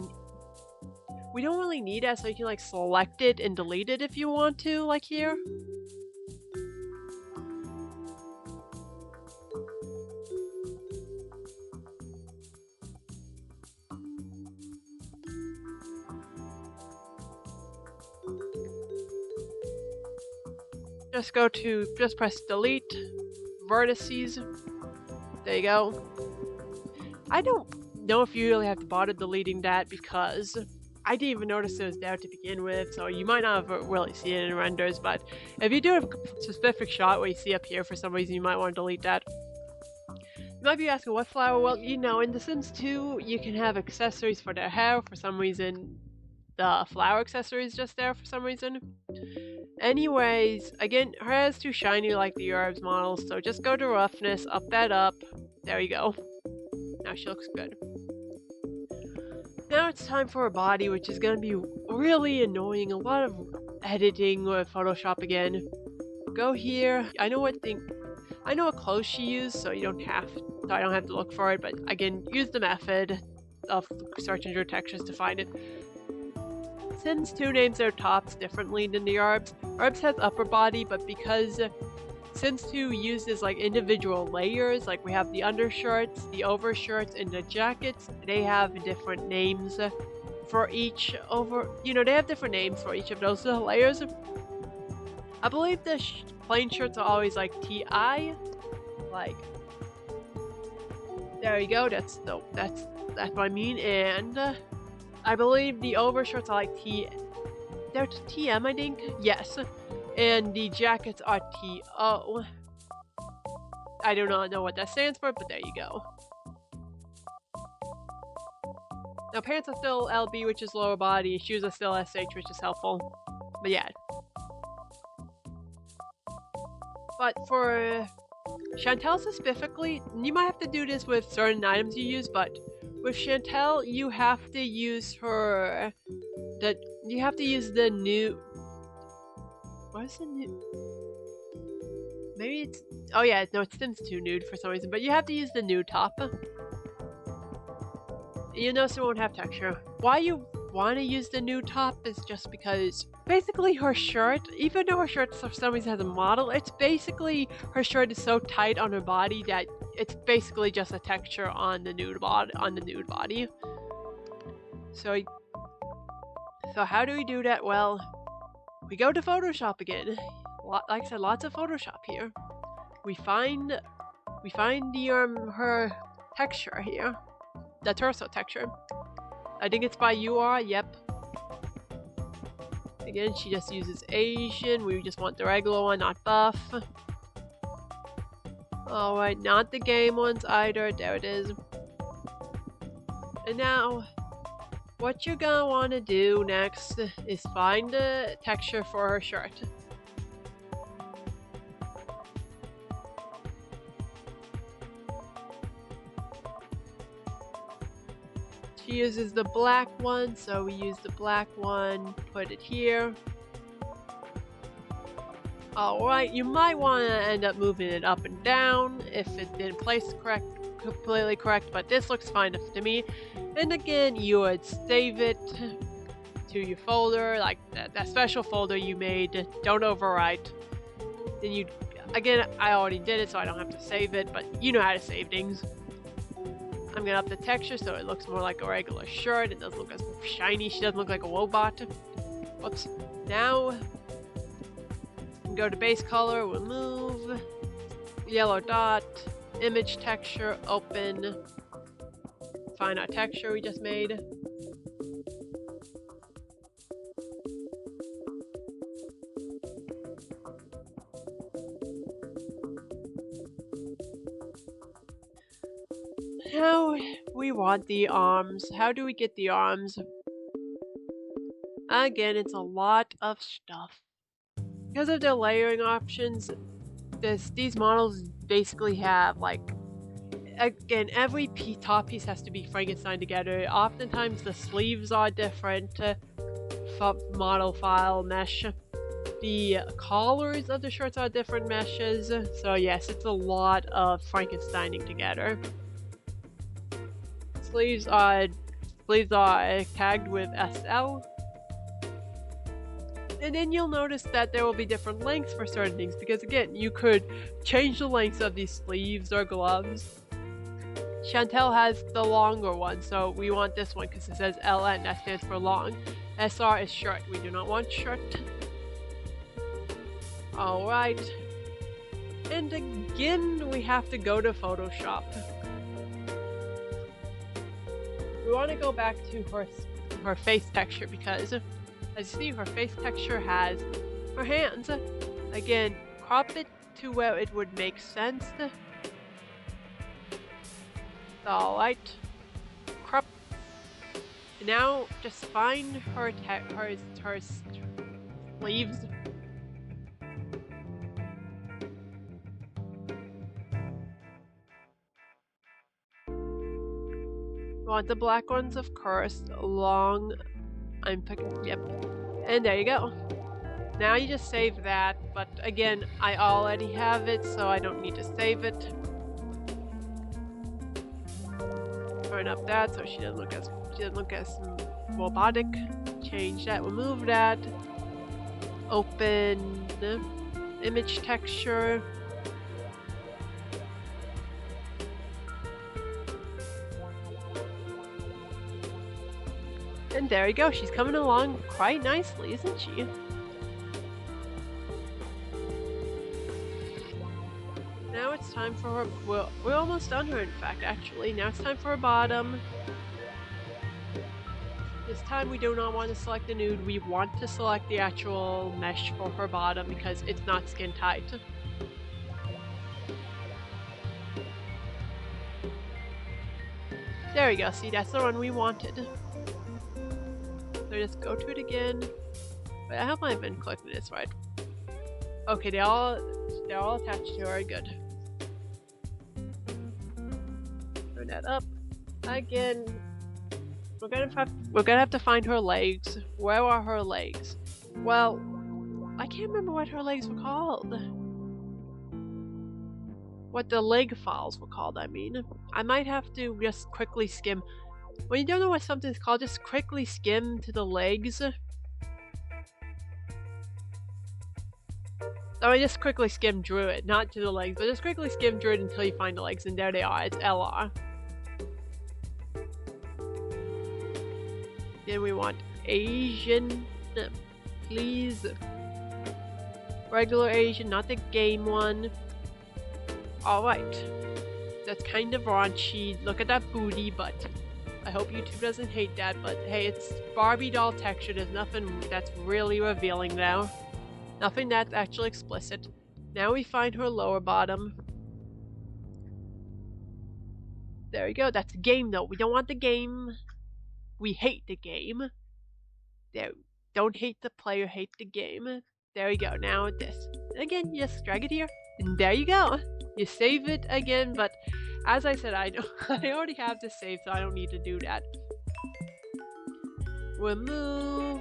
don't really need that, so you can like select it and delete it if you want to, like here. Just press delete, vertices, there you go. I don't know if you really have to bother deleting that because I didn't even notice it was there to begin with, so you might not have really seen it in renders, but if you do have a specific shot where you see up here for some reason, you might want to delete that. You might be asking what flower? Well, you know, in The Sims 2, you can have accessories for their hair. For some reason, the flower accessory is just there for some reason. Anyways, again, her hair is too shiny like the Urbz models, so just go to roughness, up that up. There you go. Now she looks good. Now it's time for her body, which is going to be really annoying. A lot of editing with Photoshop again. Go here. I know what clothes she used, so I don't have to look for it, but again, use the method of searching through textures to find it. Sims 2 names their tops differently than the Urbz. Urbz has upper body, but because Sims 2 uses like individual layers, like we have the undershirts, the overshirts, and the jackets, they have different names for each they have different names for each of those layers. I believe the plain shirts are always like TI, like, there you go, that's what I mean, and I believe the overshirts are like they're TM, I think? Yes. And the jackets are TO. I do not know what that stands for, but there you go. Now pants are still LB, which is lower body. Shoes are still SH, which is helpful. But yeah. But for Chantel specifically, you might have to do this with certain items you use, but with Chantel, you have to use her... You have to use the new... What is the new... Maybe it's... Oh yeah, no, it Sims 2 nude for some reason, but you have to use the nude top. You notice it won't have texture. Why you want to use the nude top is just because basically her shirt, even though her shirt for some reason has a model, it's basically her shirt is so tight on her body that it's basically just a texture on the nude body. So how do we do that? Well, we go to Photoshop again. Like I said, lots of Photoshop here. We find the her texture here, the torso texture. I think it's by UR. Yep. Again, she just uses Asian. We just want the regular one, not buff. Alright, not the game ones either. There it is. And now, what you're gonna want to do next is find the texture for her shirt. She uses the black one, so we use the black one, put it here. Alright, you might want to end up moving it up and down if it didn't place completely correct, but this looks fine to me. And again, you would save it to your folder, like that special folder you made. Don't overwrite. Then again, I already did it, so I don't have to save it, but you know how to save things. I'm gonna up the texture so it looks more like a regular shirt. It doesn't look as shiny. She doesn't look like a robot. Whoops. Now, go to base color, remove, yellow dot, image texture, open, find our texture we just made. Now we want the arms. How do we get the arms? Again, it's a lot of stuff. Because of the layering options, these models basically have like, again, every top piece has to be Frankenstein together. Oftentimes the sleeves are different, model file mesh. The collars of the shirts are different meshes. So yes, it's a lot of Frankensteining together. Sleeves are tagged with SL. And then you'll notice that there will be different lengths for certain things, because again, you could change the lengths of these sleeves or gloves. Chantel has the longer one, so we want this one because it says LN, that stands for long. SR is shirt, we do not want shirt. Alright. And again, we have to go to Photoshop. We want to go back to her face texture because, as you see, her face texture has her hands. Again, crop it to where it would make sense. Alright. Crop. Now, just find her sleeves. We want the black ones, of course, long. I'm picking, yep. And there you go. Now you just save that, but again, I already have it, so I don't need to save it. Turn up that so she doesn't look as robotic. Change that, remove that. Open the image texture. And there you go, she's coming along quite nicely, isn't she? Now it's time for her, well, we're almost done her in fact, actually. Now it's time for her bottom. Just time we do not want to select the nude, we want to select the actual mesh for her bottom because it's not skin tight. There we go, see, that's the one we wanted. So just go to it again. Wait, I hope I've been clicking this right. Okay, they're all attached to her, good. Turn that up. Again, we're gonna have to find her legs. Where are her legs? Well, I can't remember what her legs were called. What the leg files were called, I mean. I might have to just quickly skim. When you don't know what something's called, just quickly skim to the legs. So I just quickly skim through it, not to the legs, but just quickly skim through it until you find the legs, and there they are, it's LR. Then we want Asian, please. Regular Asian, not the game one. Alright. That's kind of raunchy. Look at that booty, but I hope YouTube doesn't hate that, but hey, it's Barbie doll texture. There's nothing that's really revealing now. Nothing that's actually explicit. Now we find her lower bottom. There we go. That's a game though. We don't want the game. We hate the game. There. Don't hate the player, hate the game. There we go. Now this. Again, you just drag it here. And there you go. You save it again, but as I said, I already have this saved, so I don't need to do that. Remove.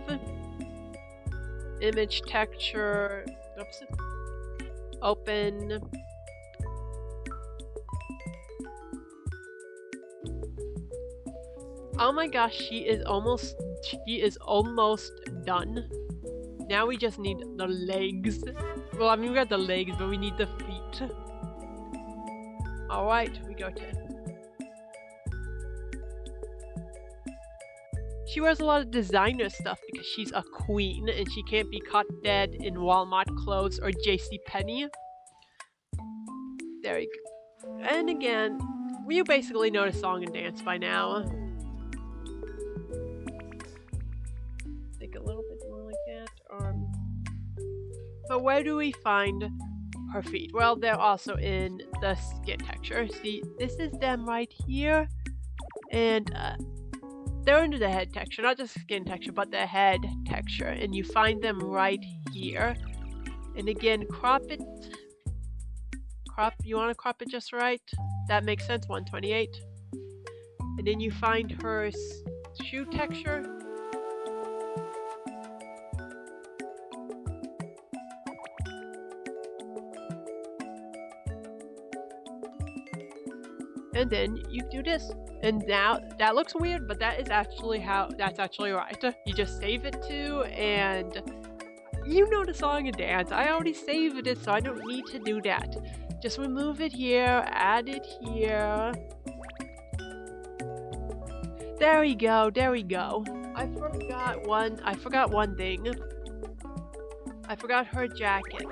Image texture. Oops. Open. Oh my gosh, she is almost done. Now we just need the legs. Well, I mean, we got the legs, but we need the feet. Alright, we go to... She wears a lot of designer stuff because she's a queen and she can't be caught dead in Walmart clothes or JCPenney. There we go. And again, you basically know the song and dance by now. Think a little bit more like that. But where do we find her feet? Well, they're also in the skin texture. See, this is them right here. And they're under the head texture, not just skin texture, but the head texture. And you find them right here. And again, crop it. You want to crop it just right? That makes sense, 128. And then you find her shoe texture. And then you do this. And now, that looks weird, but that is actually that's actually right. You just save it to, and you know the song and dance. I already saved it, so I don't need to do that. Just remove it here, add it here. There we go, there we go. I forgot one thing. I forgot her jacket.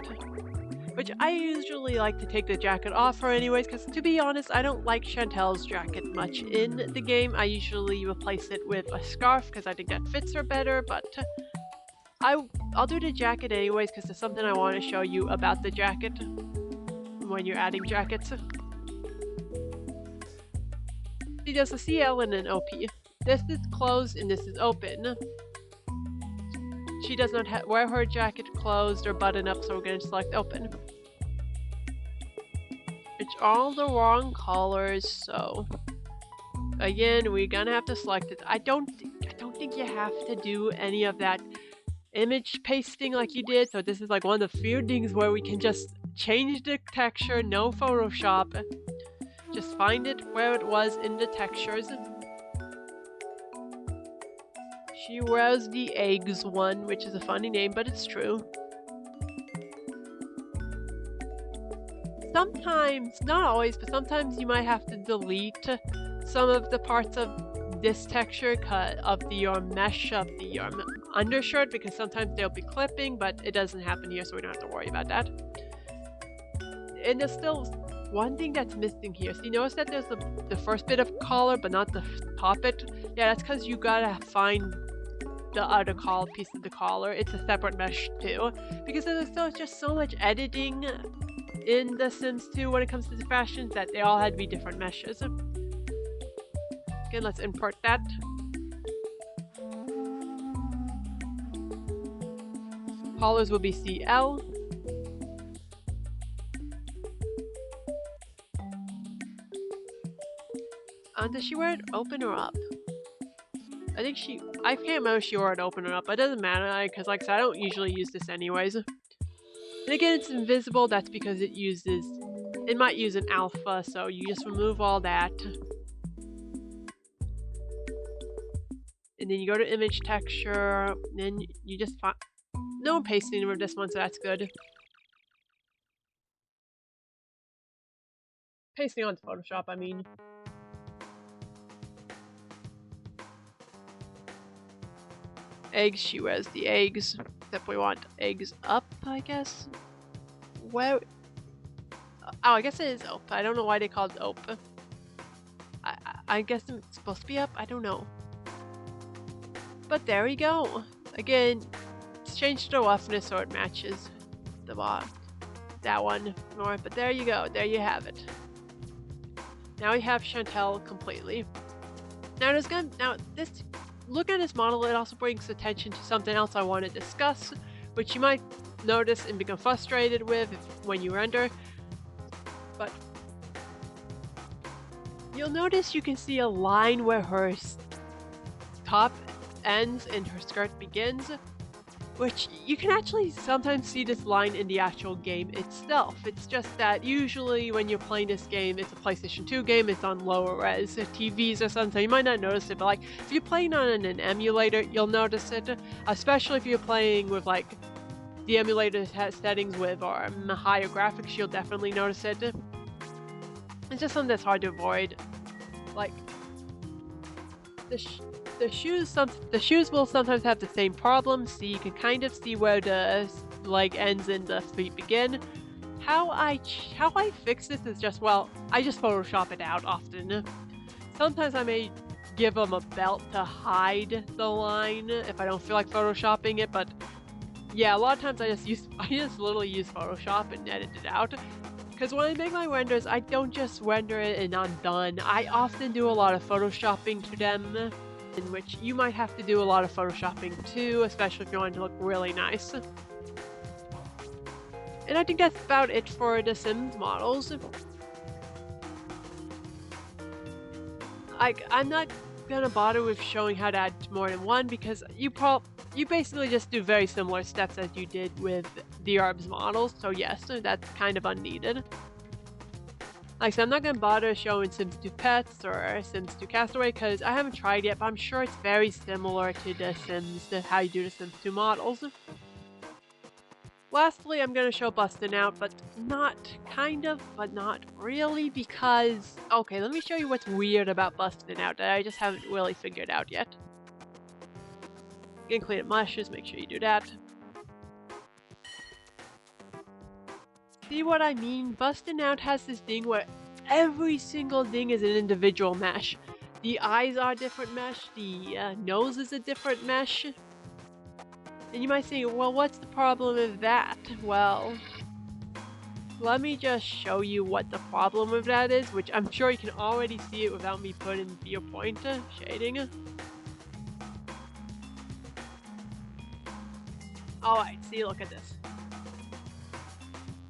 Which I usually like to take the jacket off her anyways, because to be honest, I don't like Chantel's jacket much in the game. I usually replace it with a scarf because I think that fits her better, but I'll do the jacket anyways because there's something I want to show you about the jacket when you're adding jackets. See, there's a CL and an OP. This is closed and this is open. She does not wear her jacket closed or button up, so we're going to select open. It's all the wrong colors, so again, we're gonna have to select it. I don't think you have to do any of that image pasting like you did. So this is like one of the few things where we can just change the texture, no Photoshop. Just find it where it was in the textures. She wears the eggs one, which is a funny name, but it's true. Sometimes, not always, but sometimes you might have to delete some of the parts of this texture of your mesh of the undershirt, because sometimes they'll be clipping, but it doesn't happen here, so we don't have to worry about that. And there's still one thing that's missing here. So you notice that there's the first bit of collar, but not the top bit? Yeah, that's because you gotta find the other piece of the collar. It's a separate mesh too, because there's just so much editing in The Sims 2 when it comes to the fashions that they all had to be different meshes. Again, let's import that. Collars will be CL. Does she wear it open or up? I can't remember if she wore it open or up, but it doesn't matter, because like I said, I don't usually use this anyways. And again, it's invisible, that's because it might use an alpha, so you just remove all that. And then you go to image texture, and then you just find, no pasting with this one, so that's good. Pasting onto Photoshop, I mean. Eggs, she wears the eggs, except we want eggs up, I guess. Where? Oh, I guess it is up. I don't know why they call it up. I guess it's supposed to be up. I don't know. But there we go. Again, it's changed the roughness so it matches the bar. That one more. But there you go. There you have it. Now we have Chantel completely. Now look at this model, it also brings attention to something else I want to discuss, which you might notice and become frustrated with when you render. But you'll notice you can see a line where her top ends and her skirt begins, which you can actually sometimes see this line in the actual game itself. It's just that usually when you're playing this game, it's a PlayStation 2 game, it's on lower res TVs or something, so you might not notice it, but like if you're playing on an emulator, you'll notice it, especially if you're playing with like the emulator settings with or higher graphics, you'll definitely notice it. It's just something that's hard to avoid. Like the shoes will sometimes have the same problem, so you can kind of see where the leg ends and the feet begin. How I fix this is just, well, I just Photoshop it out often. Sometimes I may give them a belt to hide the line if I don't feel like Photoshopping it, but yeah, a lot of times I just literally use Photoshop and edit it out. Because when I make my renders, I don't just render it and I'm done. I often do a lot of Photoshopping to them, in which you might have to do a lot of Photoshopping too, especially if you want it to look really nice. And I think that's about it for the Sims models. I'm not gonna bother with showing how to add more than one, because you basically just do very similar steps as you did with the Urbz models, so yes, that's kind of unneeded. Like I said, I'm not going to bother showing Sims 2 Pets or Sims 2 Castaway because I haven't tried yet, but I'm sure it's very similar to the Sims, how you do the Sims 2 models. Lastly, I'm going to show Bustin Out, but not really, because... Okay, let me show you what's weird about Bustin Out that I just haven't really figured out yet. Again, clean up meshes, make sure you do that. See what I mean? Bustin' Out has this thing where every single thing is an individual mesh. The eyes are a different mesh, the nose is a different mesh. And you might say, well, what's the problem with that? Well, let me just show you what the problem with that is, which I'm sure you can already see it without me putting viewpoint shading. Alright, see, look at this.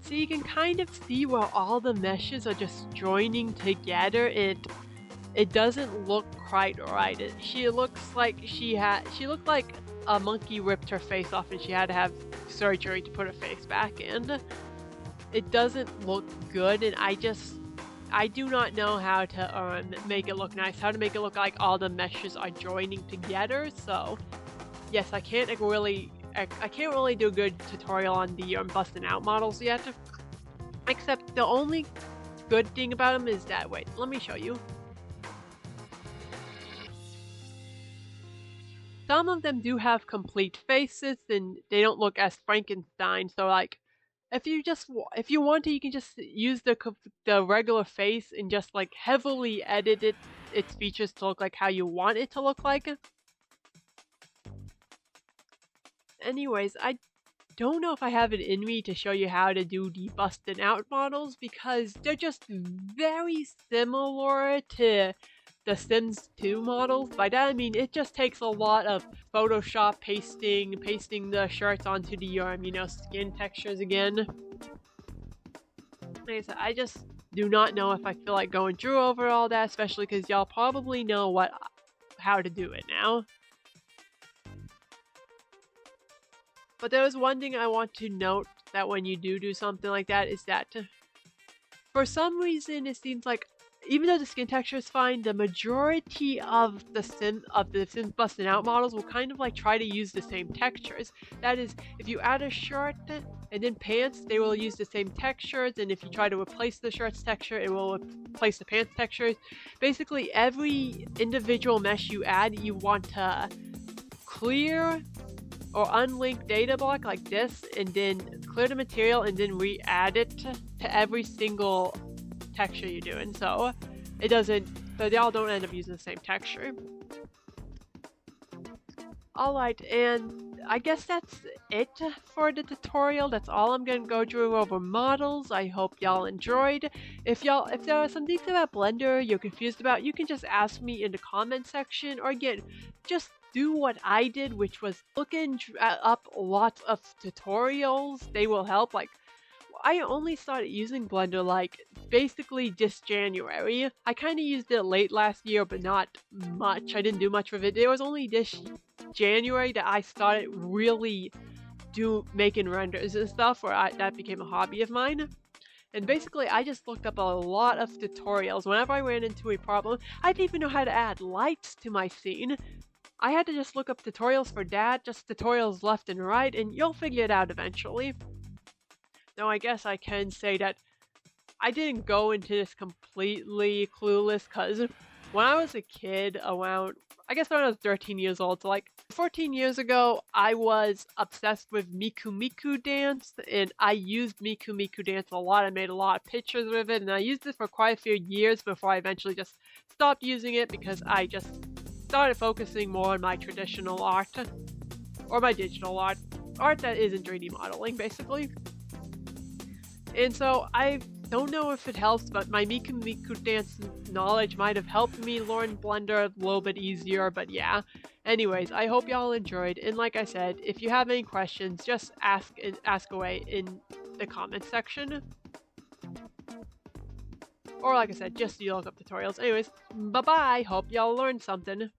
So you can kind of see where all the meshes are just joining together. It doesn't look quite right. She looked like a monkey ripped her face off and she had to have surgery to put her face back in. It doesn't look good, and I do not know how to make it look nice, how to make it look like all the meshes are joining together. So yes, I can't really do a good tutorial on the Bustin' Out models yet, except the only good thing about them is that, wait, let me show you. Some of them do have complete faces and they don't look as Frankenstein, so like, if you want to, you can just use the regular face and just like heavily edit its features to look like how you want it to look like. Anyways, I don't know if I have it in me to show you how to do the Bustin Out models because they're just very similar to the Sims 2 models. By that I mean it just takes a lot of Photoshop pasting the shirts onto the skin textures again. Like I said, I just do not know if I feel like going through over all that, especially because y'all probably know how to do it now. But there was one thing I want to note that when you do something like that is that for some reason it seems like even though the skin texture is fine, the majority of the Sims Bustin Out models will kind of like try to use the same textures. That is, if you add a shirt and then pants, they will use the same textures, and if you try to replace the shirt's texture, it will replace the pants textures. Basically, every individual mesh you add, you want to clear or unlink data block like this, and then clear the material and then re-add it to every single texture you're doing, so y'all don't end up using the same texture. Alright, and I guess that's it for the tutorial. That's all I'm gonna go through over models. I hope y'all enjoyed. If there are some things about Blender you're confused about, you can just ask me in the comment section, or again, just do what I did, which was looking up lots of tutorials. They will help. Like, I only started using Blender like basically this January. I kind of used it late last year, but not much. I didn't do much with it. It was only this January that I started really making renders and stuff, where that became a hobby of mine. And basically, I just looked up a lot of tutorials. Whenever I ran into a problem, I didn't even know how to add lights to my scene. I had to just look up tutorials for that, just tutorials left and right, and you'll figure it out eventually. Now, I guess I can say that I didn't go into this completely clueless, because when I was a kid, around, I guess when I was 13 years old, so like 14 years ago, I was obsessed with Miku Miku Dance, and I used Miku Miku Dance a lot. I made a lot of pictures with it, and I used it for quite a few years before I eventually just stopped using it because I just started focusing more on my traditional art, or my digital art that isn't 3D modeling, basically. And so I don't know if it helps, but my Miku Miku Dance knowledge might have helped me learn Blender a little bit easier, but yeah. Anyways, I hope y'all enjoyed, and like I said, if you have any questions, just ask away in the comment section. Or like I said, just look up tutorials. Anyways, bye-bye, hope y'all learned something.